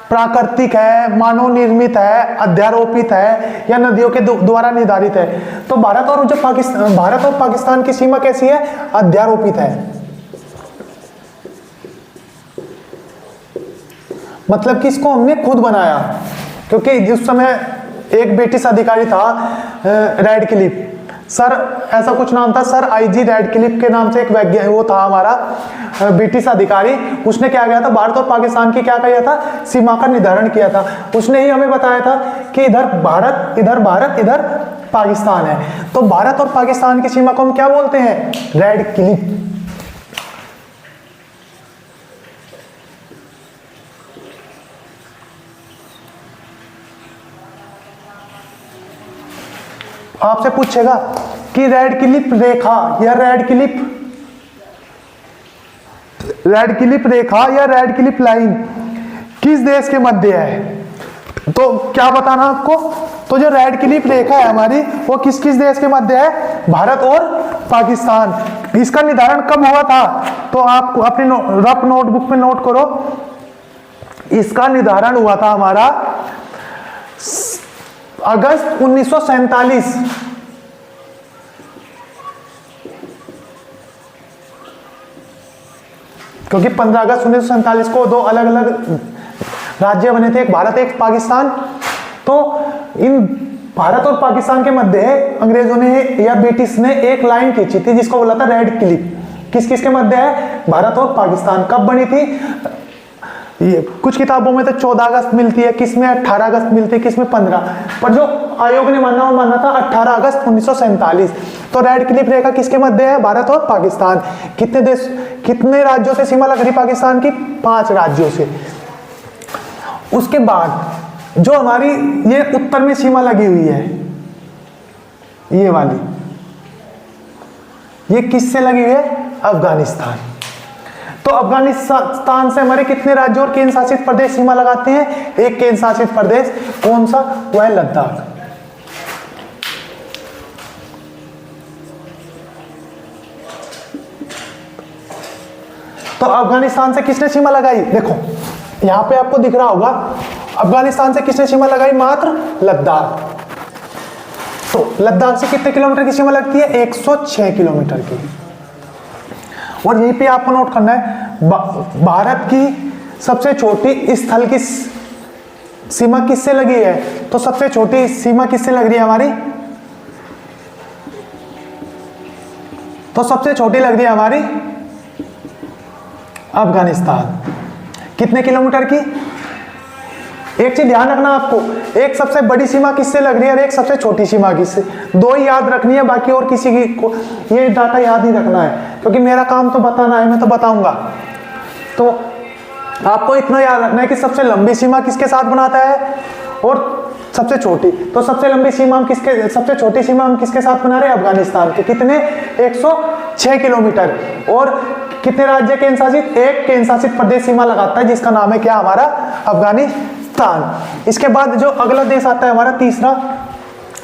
प्राकृतिक है, मानव निर्मित है, अध्यारोपित है या नदियों के द्वारा निर्धारित है। तो भारत और पाकिस्तान की सीमा कैसी है, अध्यारोपित है। मतलब कि इसको हमने खुद बनाया, क्योंकि जिस समय एक ब्रिटिश अधिकारी था रैडक्लिफ, सर ऐसा कुछ नाम था, सर आईजी रैडक्लिफ के नाम से एक वैज्ञानिक वो था हमारा ब्रिटिश अधिकारी। उसने क्या किया था, भारत और पाकिस्तान की क्या किया था, सीमा का निर्धारण किया था। उसने ही हमें बताया था कि इधर भारत, इधर पाकिस्तान है। तो भारत और पाकिस्तान की सीमा को हम क्या बोलते हैं, रैडक्लिफ। आपसे पूछेगा कि रैडक्लिफ रेखा या रैडक्लिफ रेखा या रैडक्लिफ लाइन किस देश के मध्य है, तो क्या बताना आपको। तो जो रैडक्लिफ रेखा है हमारी, वो किस किस देश के मध्य है, भारत और पाकिस्तान। इसका निर्धारण कब हुआ था, तो आप अपनी रफ नोटबुक में नोट करो। इसका निर्धारण हुआ था हमारा अगस्त 1947। क्योंकि 15 अगस्त 1947 को दो अलग अलग राज्य बने थे, एक भारत एक पाकिस्तान। तो इन भारत और पाकिस्तान के मध्य अंग्रेजों ने या ब्रिटिश ने एक लाइन खींची थी जिसको बोला था रैडक्लिफ। किस किस के मध्य है, भारत और पाकिस्तान। कब बनी थी, ये कुछ किताबों में तो 14 अगस्त मिलती है, किस में 18 अगस्त मिलती है, किस में 15, पर जो आयोग ने माना वो माना था 18 अगस्त 1947। तो रैडक्लिफ रेखा किसके मध्य है, भारत और पाकिस्तान। कितने राज्यों से सीमा लग रही पाकिस्तान की, 5 राज्यों से। उसके बाद जो हमारी ये उत्तर में सीमा लगी हुई है, ये वाली, ये किससे लगी हुई है, अफगानिस्तान। तो अफगानिस्तान से हमारे कितने राज्य और केंद्र शासित प्रदेश सीमा लगाते हैं, एक केंद्र शासित प्रदेश, कौन सा, वह है लद्दाख। तो अफगानिस्तान से किसने सीमा लगाई, देखो यहां पे आपको दिख रहा होगा, अफगानिस्तान से किसने सीमा लगाई, मात्र लद्दाख। तो लद्दाख से कितने किलोमीटर की सीमा लगती है, 106 किलोमीटर की। और यहीं पे आपको नोट करना है, भारत की सबसे छोटी स्थल की सीमा किससे लगी है, तो सबसे छोटी सीमा किससे लग रही है हमारी, तो सबसे छोटी लग रही है हमारी अफगानिस्तान। कितने किलोमीटर की, एक चीज ध्यान रखना आपको, एक सबसे बड़ी सीमा किससे लग रही है और एक सबसे छोटी सीमा किससे, दो ही याद रखनी है, बाकी और किसी की को ये डाटा याद नहीं रखना है, क्योंकि मेरा काम तो बताना है, मैं तो बताऊंगा। तो आपको इतना याद रखना है कि सबसे लंबी सीमा किसके साथ बनाता है और सबसे छोटी। तो सबसे लंबी सीमा हम किसके, सबसे छोटी सीमा हम किसके साथ बना रहे हैं, अफगानिस्तान के। कितने, 106 किलोमीटर। और कितने राज्य केंद्र शासित, एक केंद्र शासित प्रदेश सीमा लगाता है जिसका नाम है क्या, हमारा अफगानिस्तान। इसके बाद जो अगला देश आता है हमारा तीसरा,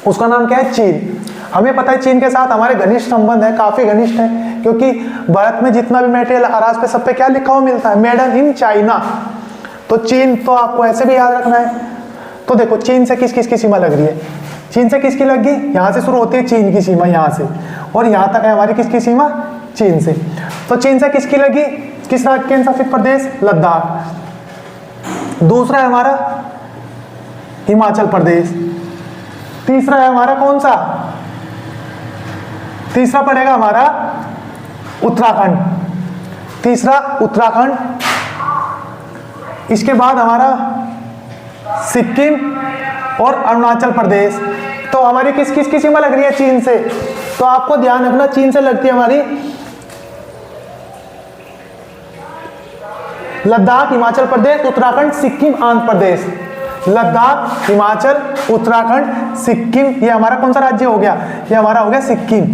उसका नाम क्या है, चीन। हमें पता है चीन के साथ हमारे घनिष्ठ संबंध है, काफी घनिष्ठ है, क्योंकि भारत में जितना भी मटेरियल आराज पे सब पे क्या लिखा हुआ मिलता है, मेड इन चाइना। तो चीन तो आपको ऐसे भी याद रखना है। तो देखो चीन से किस किस की सीमा लग रही है, चीन से किसकी लग गई, यहां से शुरू होती है चीन की सीमा, यहां से और यहां तक है हमारी किसकी सीमा, चीन से। तो चीन से किसकी लगी, किस राज्य केंद्र शासित प्रदेश, लद्दाख। दूसरा है हमारा हिमाचल प्रदेश। तीसरा है हमारा कौन सा, तीसरा पड़ेगा हमारा उत्तराखंड, तीसरा उत्तराखंड। इसके बाद हमारा सिक्किम और अरुणाचल प्रदेश। तो हमारी किस किस की सीमा लग रही है, चीन से। तो आपको ध्यान रखना, चीन से लगती है हमारी लद्दाख, हिमाचल प्रदेश, उत्तराखंड, सिक्किम, आंध्र प्रदेश। लद्दाख, हिमाचल, उत्तराखंड, सिक्किम, ये हमारा कौन सा राज्य हो गया, ये हमारा हो गया सिक्किम।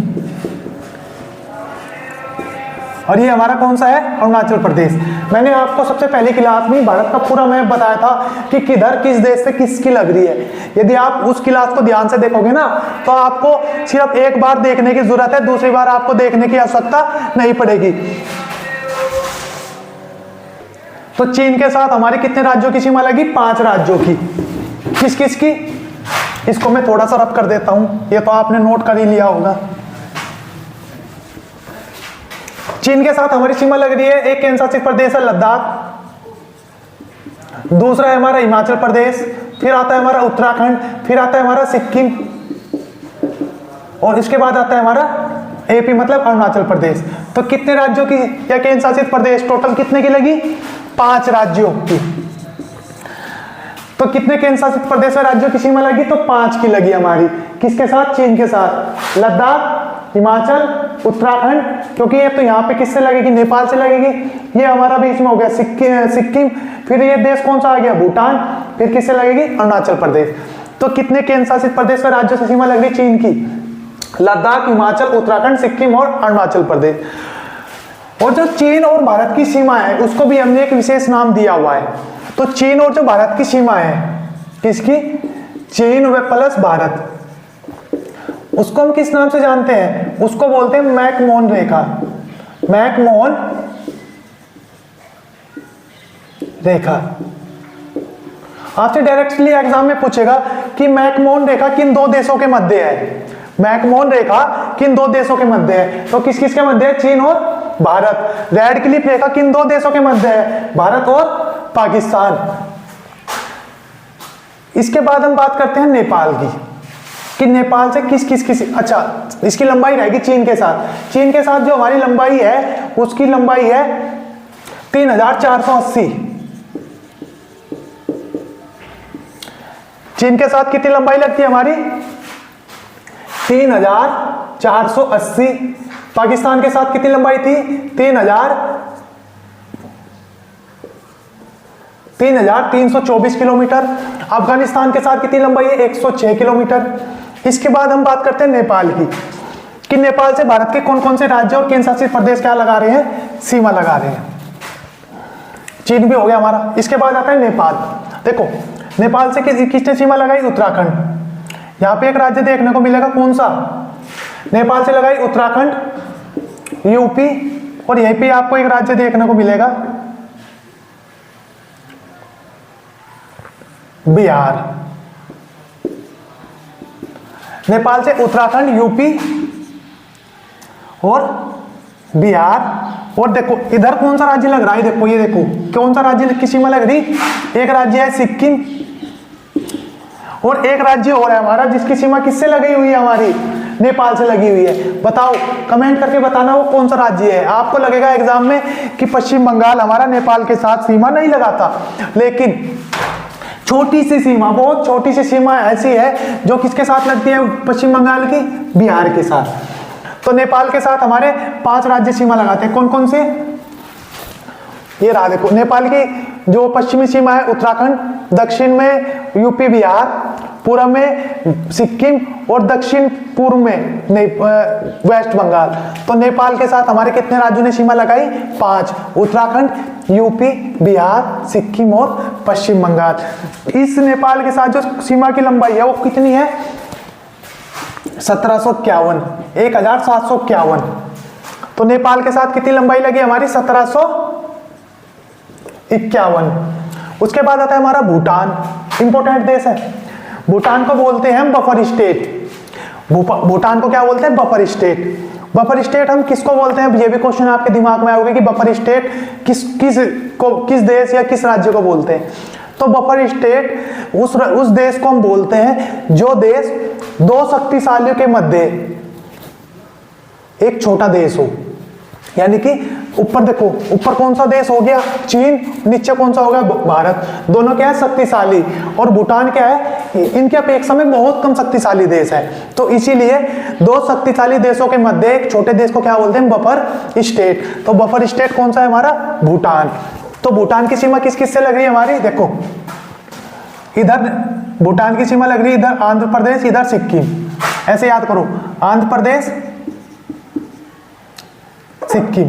और ये हमारा कौन सा है, अरुणाचल प्रदेश। मैंने आपको सबसे पहली क्लास में भारत का पूरा मैप बताया था कि किधर किस देश से किसकी लग रही है। यदि आप उस क्लास को ध्यान से देखोगे ना तो आपको सिर्फ एक बार देखने की जरूरत है, दूसरी बार आपको देखने की आवश्यकता नहीं पड़ेगी। तो चीन के साथ हमारे कितने राज्यों की सीमा लगी? 5 राज्यों की। किस किस की? इसको मैं थोड़ा सा रब कर देता हूं, ये तो आपने नोट कर ही लिया होगा। चीन के साथ हमारी सीमा लग रही है, एक केंद्र शासित प्रदेश है लद्दाख, दूसरा है हमारा हिमाचल प्रदेश, फिर आता है हमारा उत्तराखंड, फिर आता है हमारा सिक्किम, और इसके बाद आता है हमारा एपी मतलब अरुणाचल प्रदेश। तो कितने राज्यों की या केंद्र शासित प्रदेश टोटल कितने की लगी? 5 राज्यों की। तो कितने केंद्र शासित प्रदेश और राज्यों की सीमा लगी? तो 5 की लगी हमारी। किसके साथ? चीन के साथ। लद्दाख, हिमाचल, उत्तराखंड, क्योंकि ये तो यहाँ पे किससे लगेगी? नेपाल से लगेगी। ये हमारा बीच में हो गया सिक्किम, फिर ये देश कौन सा आ गया? भूटान, फिर किससे लगेगी? अरुणाचल प्रदेश। तो कितने केंद्र शासित प्रदेश और राज्यों से सीमा लग रही चीन की? लद्दाख, हिमाचल, उत्तराखंड, सिक्किम और अरुणाचल प्रदेश। और जो चीन और भारत की सीमा है उसको भी हमने एक विशेष नाम दिया हुआ है। तो चीन और जो भारत की सीमा है, किसकी? चीन व प्लस भारत, उसको हम किस नाम से जानते हैं? उसको बोलते हैं मैकमोहन रेखा। मैकमोहन रेखा। आपसे डायरेक्टली एग्जाम में पूछेगा कि मैकमोहन रेखा किन 2 देशों के मध्य है? मैकमोहन रेखा किन 2 देशों के मध्य है? तो किस किस के मध्य है? चीन और भारत। रेड क्लिफ रेखा किन 2 देशों के मध्य है? भारत और पाकिस्तान। इसके बाद हम बात करते हैं नेपाल की, कि नेपाल से किस अच्छा, इसकी लंबाई रहेगी चीन के साथ। चीन के साथ जो हमारी लंबाई है उसकी लंबाई है 3480। चीन के साथ कितनी लंबाई लगती है हमारी? 3480। पाकिस्तान के साथ कितनी लंबाई थी? 3324 किलोमीटर। अफगानिस्तान के साथ कितनी लंबाई है? 106 किलोमीटर। इसके बाद हम बात करते हैं नेपाल की, कि नेपाल से भारत के कौन कौन से राज्य और केंद्र शासित प्रदेश क्या लगा रहे हैं? सीमा लगा रहे हैं। चीन भी हो गया हमारा। इसके बाद आता है नेपाल। देखो नेपाल से किसने सीमा लगाई? उत्तराखंड। यहां पे एक राज्य देखने को मिलेगा, कौन सा? नेपाल से लगाई उत्तराखंड, यूपी, और यहीं पे आपको एक राज्य देखने को मिलेगा बिहार। नेपाल से उत्तराखंड, यूपी और बिहार। और देखो इधर कौन सा राज्य लग रहा है? देखो ये देखो कौन सा राज्य की सीमा लग रही? एक राज्य है सिक्किम, और एक राज्य और है हमारा जिसकी सीमा किससे लगी हुई है? हमारी नेपाल से लगी हुई है। बताओ, कमेंट करके बताना वो कौन सा राज्य है। आपको लगेगा एग्जाम में कि पश्चिम बंगाल हमारा नेपाल के साथ सीमा नहीं लगाता, लेकिन छोटी सी सीमा, बहुत छोटी सी सीमा ऐसी है जो किसके साथ लगती है? पश्चिम बंगाल की? बिहार के साथ। तो नेपाल के साथ हमारे 5 राज्य सीमा लगाते हैं। कौन कौन से? ये रहा देखो, नेपाल की जो पश्चिमी सीमा है उत्तराखंड, दक्षिण में यूपी बिहार, पूर्व में सिक्किम और दक्षिण पूर्व में वेस्ट बंगाल। तो नेपाल के साथ हमारे कितने राज्यों ने सीमा लगाई? 5। उत्तराखंड, यूपी, बिहार, सिक्किम और पश्चिम बंगाल। इस नेपाल के साथ जो सीमा की लंबाई है वो कितनी है? 1751, 1751। तो नेपाल के साथ कितनी लंबाई लगी हमारी? 1751। उसके बाद आता है हमारा भूटान। इंपॉर्टेंट देश है। भूटान को बोलते हैं हम बफर स्टेट। भूटान को क्या बोलते हैं? Buffer state. बफर स्टेट हम किसको बोलते हैं? ये भी क्वेश्चन आपके दिमाग में आएगा कि बफर स्टेट किस देश या किस राज्य को बोलते हैं। तो बफर स्टेट उस देश को हम बोलते हैं जो देश 2 शक्तिशालियों के मध्य एक छोटा देश हो। यानी कि ऊपर देखो, ऊपर कौन सा देश हो गया? चीन, नीचे कौन सा होगा? भारत। दोनों क्या है? शक्तिशाली। और भूटान क्या है? इनके अपेक्षा में बहुत कम शक्तिशाली देश है। तो इसीलिए 2 शक्तिशाली देशों के मध्य एक छोटे देश को क्या बोलते हैं? Buffer state. तो बफर स्टेट कौन सा है हमारा? भूटान। तो भूटान की सीमा किस किस से लग रही है हमारी? देखो इधर भूटान की सीमा लग रही है, इधर आंध्र प्रदेश, इधर सिक्किम। ऐसे याद करो, आंध्र प्रदेश, सिक्किम।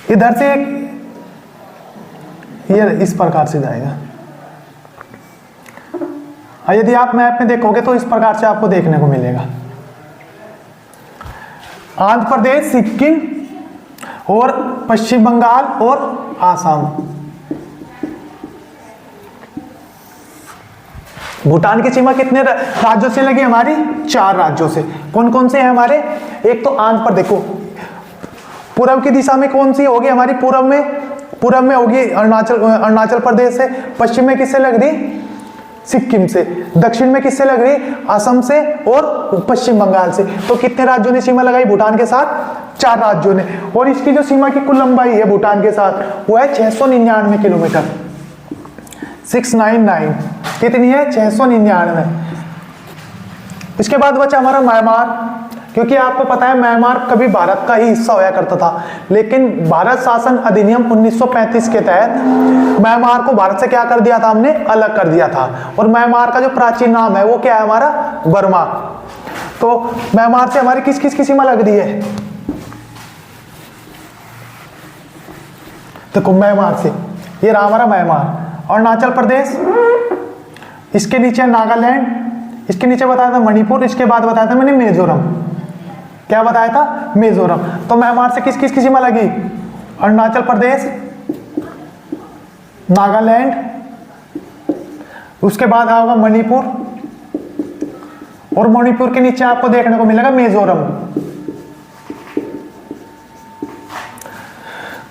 इधर से ये इस प्रकार से जाएगा। यदि आप मैप में देखोगे तो इस प्रकार से आपको देखने को मिलेगा। आंध्र प्रदेश, सिक्किम और पश्चिम बंगाल और आसाम। भूटान की सीमा कितने राज्यों से लगी? हमारी 4 राज्यों से। कौन कौन से हैं हमारे? एक तो आंध्र प्रदेश, देखो पूर्व की दिशा में कौन सी होगी हमारी? पूर्व में होगी अरुणाचल प्रदेश से। पश्चिम में किससे लग रही? सिक्किम से। दक्षिण में किससे लग रही? असम से और पश्चिम बंगाल से। तो कितने राज्यों ने सीमा लगाई भूटान के साथ? 4 राज्यों ने। और इसकी जो सीमा की कुल लंबाई है भूटान के साथ वो है 699 किलोमीटर। 699 कितनी है? 699। इसके बाद बचा हमारा म्यांमार, क्योंकि आपको पता है म्यांमार कभी भारत का ही हिस्सा होया करता था, लेकिन भारत शासन अधिनियम 1935 के तहत म्यांमार को भारत से क्या कर दिया था? हमने अलग कर दिया था। और म्यांमार का जो प्राचीन नाम है वो क्या है हमारा? बर्मा। तो म्यांमार से हमारी किस किस की सीमा लग रही है? देखो म्यांमार से ये रहा हमारा म्यांमार। अरुणाचल प्रदेश, इसके नीचे नागालैंड, इसके नीचे बताया था मणिपुर, इसके बाद बताया था मैंने मिजोरम। क्या बताया था? मिजोरम। तो म्यांमार से किस किस की सीमा लगी? अरुणाचल प्रदेश, नागालैंड, उसके बाद आएगा मणिपुर, और मणिपुर के नीचे आपको देखने को मिलेगा मिजोरम।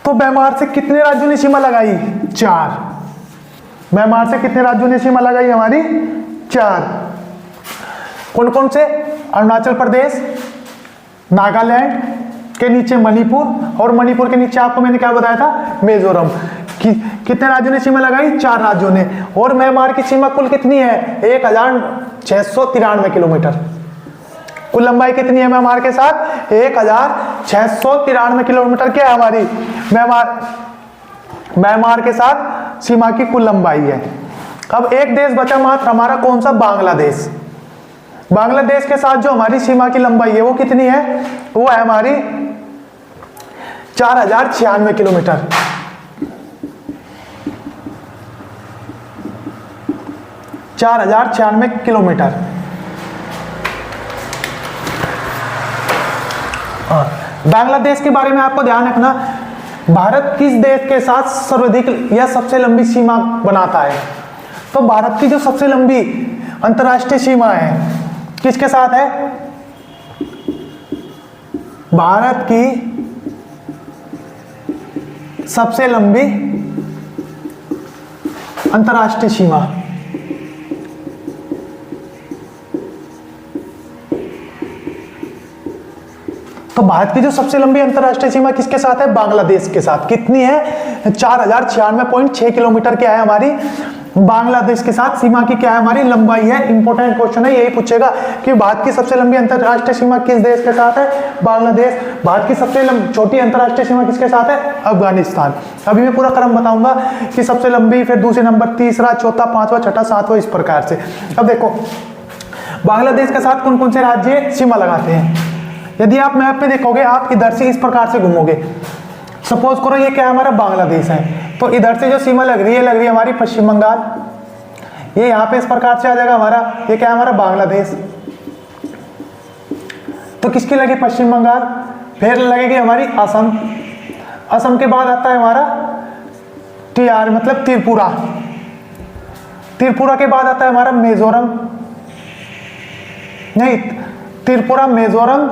तो म्यांमार से कितने राज्यों ने सीमा लगाई? 4। म्यांमार से कितने राज्यों ने सीमा लगाई हमारी? 4। कौन कौन से? अरुणाचल प्रदेश, नागालैंड के नीचे मणिपुर, और मणिपुर के नीचे आपको मैंने क्या बताया था? मिजोरम। कितने राज्यों ने सीमा लगाई? 4 राज्यों ने। और म्यांमार की सीमा कुल कितनी है? 1693 किलोमीटर। कुल लंबाई कितनी है म्यांमार के साथ? 1693 किलोमीटर क्या है हमारी म्यांमार के साथ सीमा की कुल लंबाई है। अब एक देश बचा मात्र हमारा, कौन सा? बांग्लादेश। बांग्लादेश के साथ जो हमारी सीमा की लंबाई है वो कितनी है? वो है हमारी 4096 किलोमीटर। 4096 किलोमीटर। बांग्लादेश के बारे में आपको ध्यान रखना, भारत किस देश के साथ सर्वाधिक या सबसे लंबी सीमा बनाता है? तो भारत की जो सबसे लंबी अंतर्राष्ट्रीय सीमा है किसके साथ है? भारत की सबसे लंबी अंतर्राष्ट्रीय सीमा तो भारत की जो सबसे लंबी अंतर्राष्ट्रीय सीमा किसके साथ है? बांग्लादेश के साथ। कितनी है? 4096.6 किलोमीटर क्या है हमारी बांग्लादेश के साथ सीमा की क्या है हमारी लंबाई है। इंपॉर्टेंट क्वेश्चन है, यही पूछेगा कि भारत की सबसे लंबी अंतर्राष्ट्रीय सीमा किस देश के साथ है? बांग्लादेश। भारत की सबसे छोटी अंतर्राष्ट्रीय सीमा किसके साथ है? अफगानिस्तान। अभी मैं पूरा क्रम बताऊंगा कि सबसे लंबी, फिर दूसरे नंबर, तीसरा, चौथा, पांचवा, छठा, सातवां, इस प्रकार से। अब देखो बांग्लादेश के साथ कौन कौन से राज्य सीमा लगाते हैं। यदि आप मैप पे देखोगे, आप इधर से इस प्रकार से घूमोगे, सपोज करो ये क्या हमारा बांग्लादेश है, तो इधर से जो सीमा लग रही है हमारी पश्चिम बंगाल। ये यहाँ पे इस प्रकार से आ जाएगा हमारा, ये क्या है हमारा बांग्लादेश। तो किसकी लगी? पश्चिम बंगाल। फिर लगेगी हमारी असम। असम के बाद आता है हमारा TR मतलब त्रिपुरा। त्रिपुरा के बाद आता है हमारा मिजोरम, नहीं त्रिपुरा, मिजोरम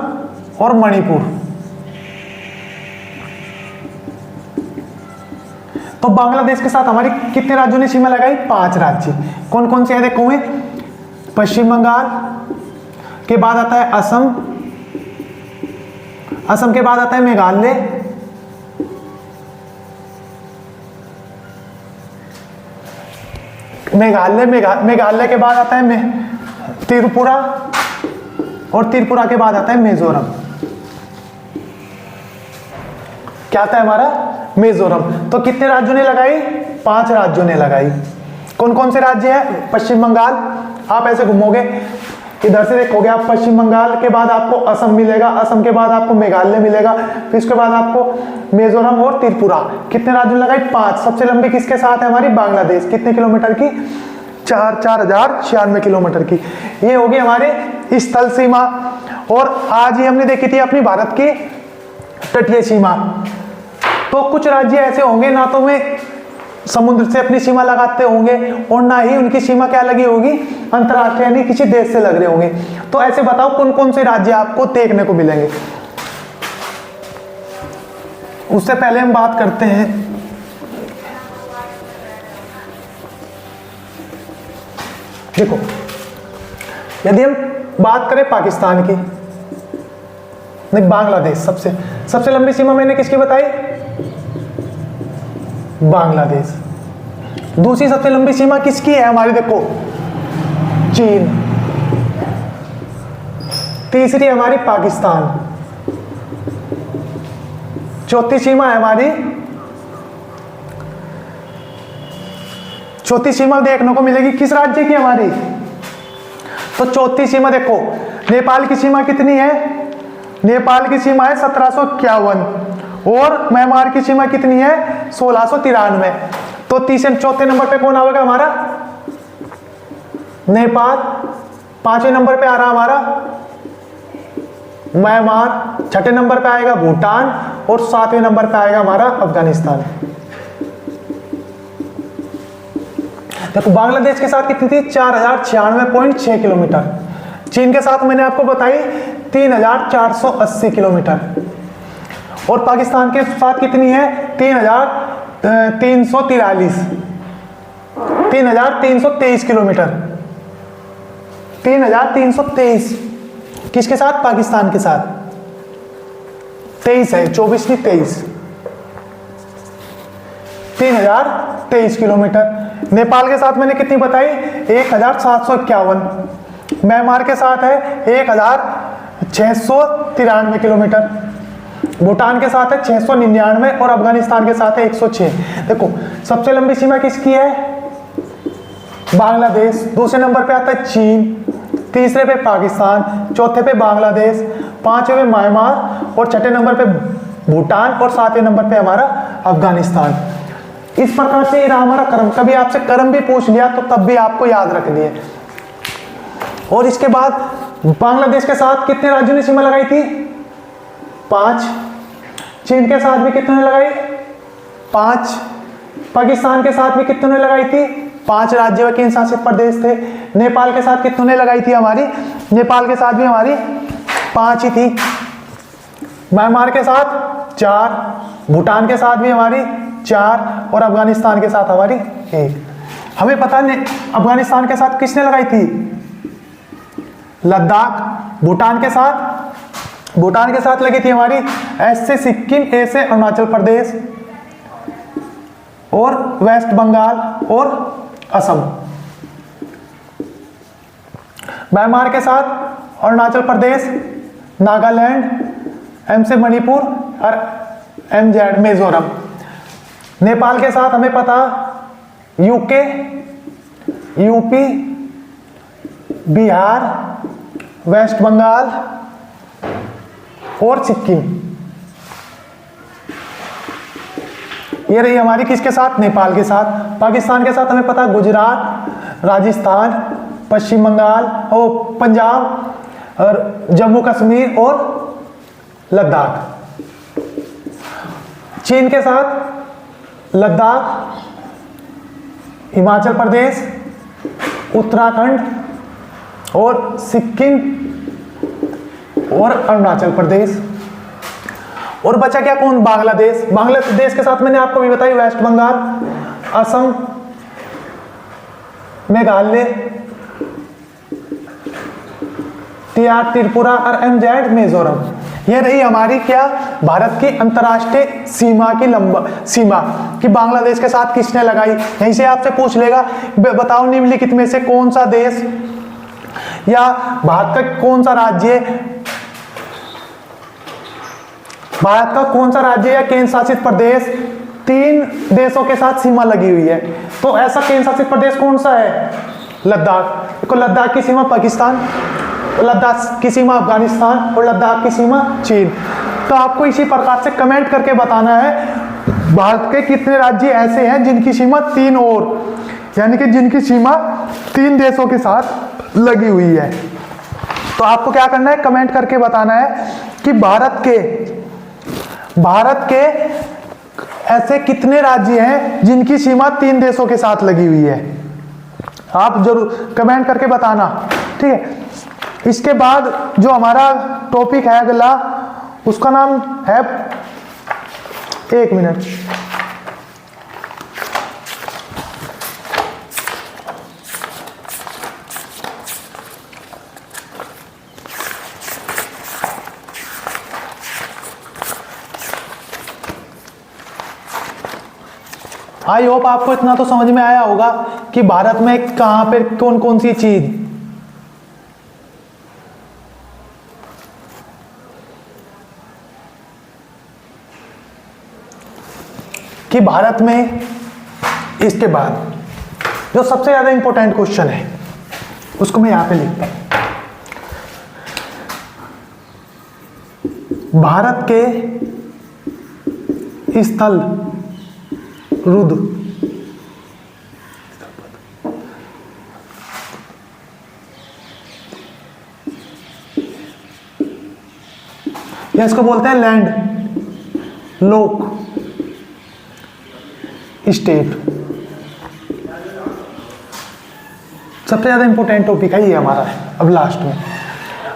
और मणिपुर। तो बांग्लादेश के साथ हमारी कितने राज्यों ने सीमा लगाई? 5 राज्य। कौन कौन से हैं देखो में? पश्चिम बंगाल के बाद आता है असम, असम के बाद आता है मेघालय, मेघालय के बाद आता है त्रिपुरा, और त्रिपुरा के बाद आता है मिजोरम। क्या आता है हमारा? मिजोरम। तो कितने राज्यों ने लगाई? 5 राज्यों ने लगाई। कौन कौन से राज्य हैं? पश्चिम बंगाल, आप ऐसे घूमोगे इधर से देखोगे आप पश्चिम बंगाल के बाद आपको असम मिलेगा, असम के बाद आपको मेघालय मिलेगा, फिर उसके बाद आपको मिजोरम और त्रिपुरा। कितने राज्यों लगाई? 5। सबसे लंबी किसके साथ है? हमारी बांग्लादेश। कितने किलोमीटर की? 4096 किलोमीटर की। ये होगी हमारे स्थल सीमा। और आज ही हमने देखी थी अपनी भारत की तटीय सीमा। तो कुछ राज्य ऐसे होंगे ना तो में समुद्र से अपनी सीमा लगाते होंगे और ना ही उनकी सीमा क्या लगी होगी? अंतरराष्ट्रीय यानी किसी देश से लग रहे होंगे। तो ऐसे बताओ कौन कौन से राज्य आपको देखने को मिलेंगे। उससे पहले हम बात करते हैं देखो, यदि हम बात करें पाकिस्तान की, नहीं बांग्लादेश, सबसे लंबी सीमा मैंने किसकी बताई? बांग्लादेश। दूसरी सबसे लंबी सीमा किसकी है हमारी? देखो चीन। तीसरी हमारी पाकिस्तान। चौथी सीमा है हमारी, चौथी सीमा देखने को मिलेगी किस राज्य की? हमारी। तो चौथी सीमा देखो, नेपाल की सीमा कितनी है? नेपाल की सीमा है 1751 और म्यांमार की सीमा कितनी है? 1693। तो तीसरे चौथे नंबर पे कौन आएगा हमारा? नेपाल। पांचवें नंबर पे आ रहा हमारा म्यांमार। छठे नंबर पे आएगा भूटान और सातवें नंबर पे आएगा हमारा अफगानिस्तान। देखो बांग्लादेश के साथ कितनी थी? 4096.6 किलोमीटर। चीन के साथ मैंने आपको बताई 3480 किलोमीटर। और पाकिस्तान के साथ कितनी है? 3323 किलोमीटर। 3323 किसके साथ? पाकिस्तान के साथ। 23 है, 24 नहीं 23। 3023 किलोमीटर। नेपाल के साथ मैंने कितनी बताई? 1751। म्यांमार के साथ है 1693 किलोमीटर। भूटान के साथ है 699 और अफगानिस्तान के साथ है 106। देखो सबसे लंबी सीमा किसकी है? बांग्लादेश। दूसरे नंबर पे आता है चीन, तीसरे पे पाकिस्तान, चौथे पे बांग्लादेश, पांचवे पे म्यांमार और छठे नंबर पे भूटान और सातवें नंबर पे हमारा अफगानिस्तान। इस प्रकार से ये रहा हमारा क्रम। कभी आपसे क्रम भी पूछ लिया तो तब भी आपको याद रखनी है। और इसके बाद बांग्लादेश के साथ कितने राज्यों ने सीमा लगाई थी? 5। चीन के साथ भी कितने ने लगाई? 5। पाकिस्तान के साथ भी कितने ने लगाई थी? 5 राज्य व केंद्र शासित प्रदेश थे। नेपाल के साथ कितने ने लगाई थी हमारी? नेपाल के साथ भी हमारी 5 ही थी। म्यांमार के साथ 4, भूटान के साथ भी हमारी 4 और अफगानिस्तान के साथ हमारी 1। हमें पता नहीं अफगानिस्तान के साथ किसने लगाई थी? लद्दाख। भूटान के साथ लगी थी हमारी एस से सिक्किम, ए से अरुणाचल प्रदेश और वेस्ट बंगाल और असम। म्यांमार के साथ अरुणाचल प्रदेश, नागालैंड, एम से मणिपुर और MZ मिजोरम। नेपाल के साथ हमें पता यूके, यूपी, बिहार, वेस्ट बंगाल और सिक्किम। ये रही हमारी किसके साथ? नेपाल के साथ। पाकिस्तान के साथ हमें पता गुजरात, राजस्थान, पश्चिम बंगाल और पंजाब और जम्मू कश्मीर और लद्दाख। चीन के साथ लद्दाख, हिमाचल प्रदेश, उत्तराखंड और सिक्किम और अरुणाचल प्रदेश। और बचा क्या? कौन? बांग्लादेश। बांग्लादेश के साथ मैंने आपको भी बताई वेस्ट बंगाल, असम, मेघालय, त्रिपुरा और MZ मिजोरम। यह रही हमारी क्या? भारत की अंतरराष्ट्रीय सीमा की बांग्लादेश के साथ किसने लगाई। यहीं से आपसे पूछ लेगा बताओ निम्नलिखित में से कौन सा देश या भारत का कौन सा राज्य या केंद्र शासित प्रदेश 3 देशों के साथ सीमा लगी हुई है। तो ऐसा केंद्र शासित प्रदेश कौन सा है? लद्दाख। देखो लद्दाख की सीमा पाकिस्तान, लद्दाख की सीमा अफगानिस्तान और लद्दाख की सीमा चीन। तो आपको इसी प्रकार से कमेंट करके बताना है भारत के कितने राज्य ऐसे हैं जिनकी सीमा 3 और, यानी कि जिनकी सीमा 3 देशों के साथ लगी हुई है। तो आपको क्या करना है, कमेंट करके बताना है कि भारत के ऐसे कितने राज्य हैं जिनकी सीमा 3 देशों के साथ लगी हुई है। आप जरूर कमेंट करके बताना, ठीक है। इसके बाद जो हमारा टॉपिक है अगला, उसका नाम है, 1 मिनट, आई होप आपको इतना तो समझ में आया होगा कि भारत में कहां पे कौन कौन सी चीज, कि भारत में, इसके बाद जो सबसे ज्यादा इंपॉर्टेंट क्वेश्चन है उसको मैं यहां पे लिखता हूं। भारत के स्थल रुद्र या इसको बोलते हैं लैंड लोक स्टेट। सबसे ज्यादा इंपॉर्टेंट टॉपिक है ये हमारा है। अब लास्ट में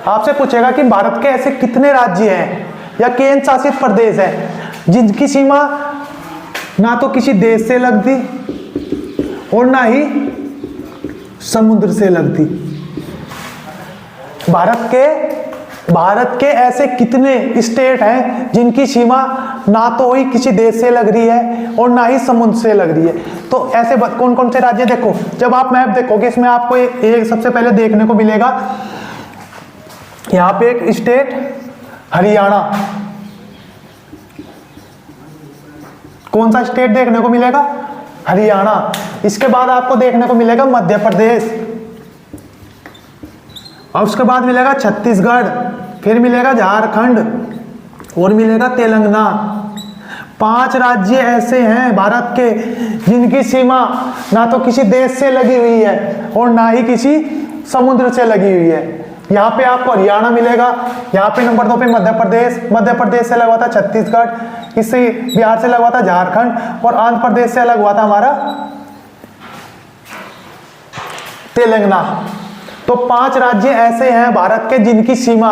आपसे पूछेगा कि भारत के ऐसे कितने राज्य हैं या केंद्र शासित प्रदेश हैं जिनकी सीमा ना तो किसी देश से लगती और ना ही समुद्र से लगती। भारत के ऐसे कितने स्टेट हैं जिनकी सीमा ना तो ही किसी देश से लग रही है और ना ही समुद्र से लग रही है। तो ऐसे कौन कौन से राज्य, देखो जब आप मैप देखोगे इसमें आपको एक सबसे पहले देखने को मिलेगा, यहां पे एक स्टेट हरियाणा। कौन सा स्टेट देखने को मिलेगा? हरियाणा। इसके बाद आपको देखने को मिलेगा मध्य प्रदेश, और उसके बाद मिलेगा छत्तीसगढ़, फिर मिलेगा झारखंड और मिलेगा तेलंगाना। 5 राज्य ऐसे हैं भारत के जिनकी सीमा ना तो किसी देश से लगी हुई है और ना ही किसी समुद्र से लगी हुई है। यहाँ पे आपको हरियाणा मिलेगा, यहाँ पे नंबर 2 पे मध्य प्रदेश से लगा हुआ था छत्तीसगढ़, इससे बिहार से लगा हुआ था झारखंड, और आंध्र प्रदेश से अलग हुआ था हमारा तेलंगाना। तो 5 राज्य ऐसे हैं भारत के जिनकी सीमा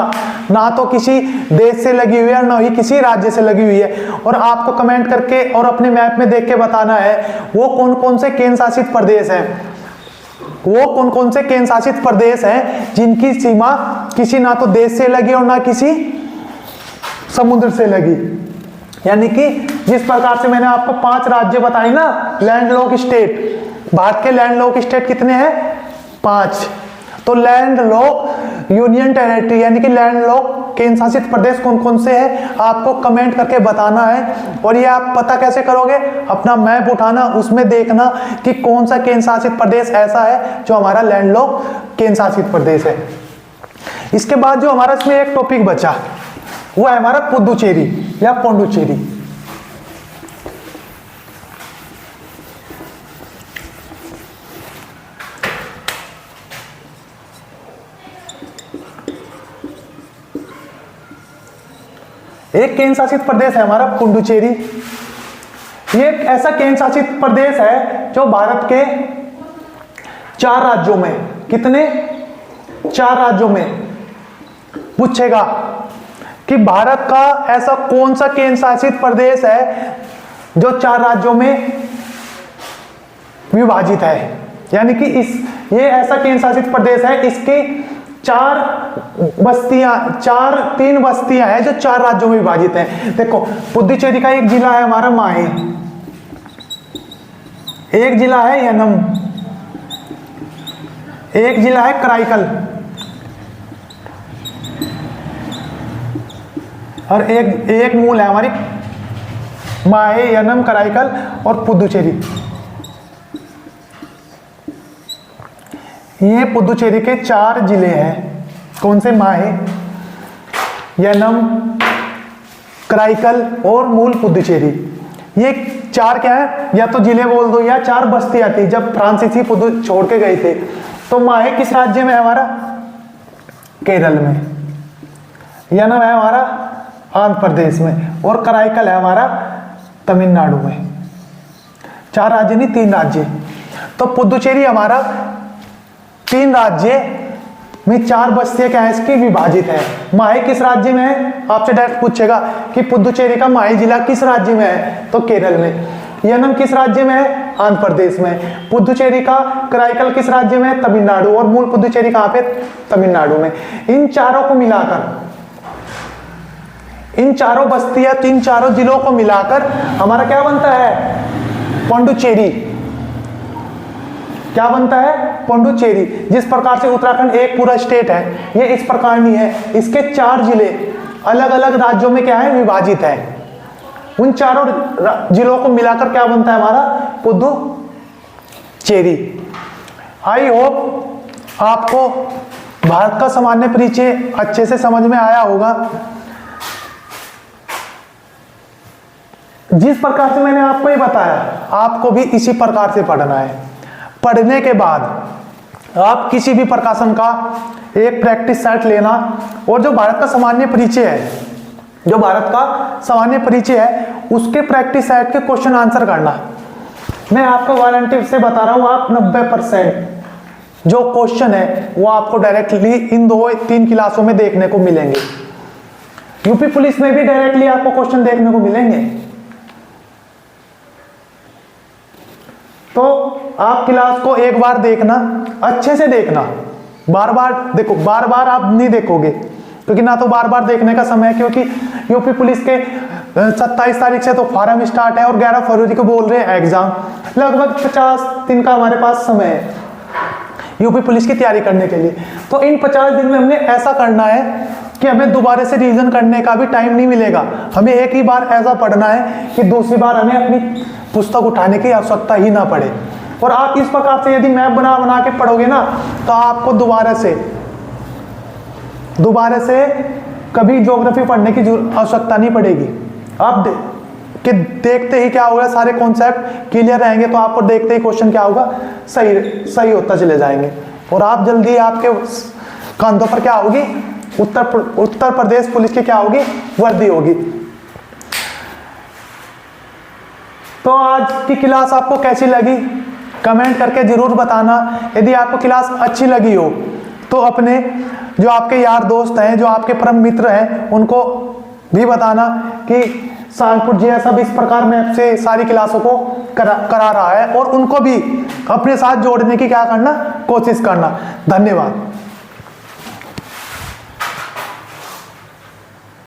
ना तो किसी देश से लगी हुई है और ना ही किसी राज्य से लगी हुई है। और आपको कमेंट करके और अपने मैप में देख के बताना है वो कौन कौन से केंद्र शासित प्रदेश हैं, वो कौन कौन से केंद्र शासित प्रदेश हैं जिनकी सीमा किसी ना तो देश से लगी और ना किसी समुद्र से लगी। यानी कि जिस प्रकार से मैंने आपको 5 राज्य बताए ना लैंडलॉक स्टेट, भारत के लैंडलॉक स्टेट कितने हैं? 5। तो लैंडलॉक यूनियन टेरिटरी यानी कि लैंडलॉक केंद्र शासित प्रदेश कौन कौन से हैं आपको कमेंट करके बताना है। और ये आप पता कैसे करोगे? अपना मैप उठाना, उसमें देखना कि कौन सा केंद्र शासित प्रदेश ऐसा है जो हमारा लैंडलॉक केंद्र शासित प्रदेश है। इसके बाद जो हमारा इसमें एक टॉपिक बचा वो है हमारा पुदुचेरी या पौंडुचेरी। एक केंद्र शासित प्रदेश है हमारा पुडुचेरी। ये एक ऐसा केंद्र शासित प्रदेश है जो भारत के 4 राज्यों में, कितने? 4 राज्यों में पूछेगा कि भारत का ऐसा कौन सा केंद्र शासित प्रदेश है जो 4 राज्यों में विभाजित है। यानी कि ये ऐसा केंद्र शासित प्रदेश है, इसके 3 बस्तियां हैं जो 4 राज्यों में विभाजित हैं। देखो पुदुचेरी का एक जिला है हमारा माहे, एक जिला है यनम, एक जिला है कराईकल और एक मूल है हमारी माहे, यनम, कराईकल और पुदुचेरी। ये पुदुचेरी के 4 जिले हैं। कौन से माहे, यानम, कराईकल और मूल पुदुचेरी। ये 4 क्या है, या तो जिले बोल दो या 4 बस्तियां थी जब फ्रांसीसी छोड़ के गए थे। तो माहे किस राज्य में है हमारा, केरल में, यानम है हमारा आंध्र प्रदेश में, और कराईकल है हमारा तमिलनाडु में। 4 राज्य नहीं, 3 राज्य। तो पुदुचेरी हमारा 3 राज्य में 4 बस्तियां क्या है इसकी विभाजित है। माहे किस राज्य में है, आपसे डायरेक्ट पूछेगा कि पुदुचेरी का माहे जिला किस राज्य में है, तो केरल में। यानम किस राज्य में है, आंध्र प्रदेश में। पुदुचेरी का कराईकल किस राज्य में है, तमिलनाडु। और मूल पुदुचेरी कहां पे, तमिलनाडु में। इन चारों को मिलाकर, इन चारों बस्तियां, 3 चारों जिलों को मिलाकर हमारा क्या बनता है, पांडुचेरी। क्या बनता है, पांडुचेरी। जिस प्रकार से उत्तराखंड एक पूरा स्टेट है, ये इस प्रकार नहीं है, इसके 4 जिले अलग अलग राज्यों में क्या है, विभाजित है। उन चारों जिलों को मिलाकर क्या बनता है हमारा, पुदुचेरी। आई होप आपको भारत का सामान्य परिचय अच्छे से समझ में आया होगा। जिस प्रकार से मैंने आपको ये बताया, आपको भी इसी प्रकार से पढ़ना है। पढ़ने के बाद आप किसी भी प्रकाशन का एक प्रैक्टिस सेट लेना, और जो भारत का सामान्य परिचय है, जो भारत का सामान्य परिचय है, उसके प्रैक्टिस सेट के क्वेश्चन आंसर करना। मैं आपको गारंटी से बता रहा हूं, आप 90% जो क्वेश्चन है वो आपको डायरेक्टली इन 2-3 क्लासों में देखने को मिलेंगे। यूपी पुलिस में भी डायरेक्टली आपको क्वेश्चन देखने को मिलेंगे। तो आप क्लास को एक बार देखना, अच्छे से देखना, बार बार देखो। बार बार आप नहीं देखोगे क्योंकि ना तो बार बार देखने का समय है, क्योंकि यूपी पुलिस के 27 तारीख से तो फॉर्म स्टार्ट है और 11 फरवरी को बोल रहे हैं एग्जाम। लगभग 50 दिन का हमारे पास समय है यूपी पुलिस की तैयारी करने के लिए। तो इन 50 दिन में हमने ऐसा करना है कि हमें दोबारा से रिवीजन करने का भी टाइम नहीं मिलेगा। हमें एक ही बार ऐसा पढ़ना है कि दूसरी बार हमें अपनी पुस्तक उठाने की आवश्यकता ही ना पड़े। और आप इस प्रकार से यदि मैप बना बना के पढ़ोगे ना, तो आपको दोबारा से कभी ज्योग्राफी पढ़ने की आवश्यकता नहीं पड़ेगी। आप देखते ही क्या होगा, सारे कॉन्सेप्ट क्लियर रहेंगे, तो आपको देखते ही क्वेश्चन क्या होगा, सही होता चले जाएंगे। और आप जल्दी, आपके कंधों पर क्या होगी, उत्तर प्रदेश पुलिस की क्या होगी, वर्दी होगी। तो आज की क्लास आपको कैसी लगी कमेंट करके जरूर बताना। यदि आपको क्लास अच्छी लगी हो तो अपने जो आपके यार दोस्त हैं, जो आपके परम मित्र हैं, उनको भी बताना कि सानपुर जी सब इस प्रकार मैप से सारी क्लासों को करा रहा है, और उनको भी अपने साथ जोड़ने की क्या करना, कोशिश करना। धन्यवाद।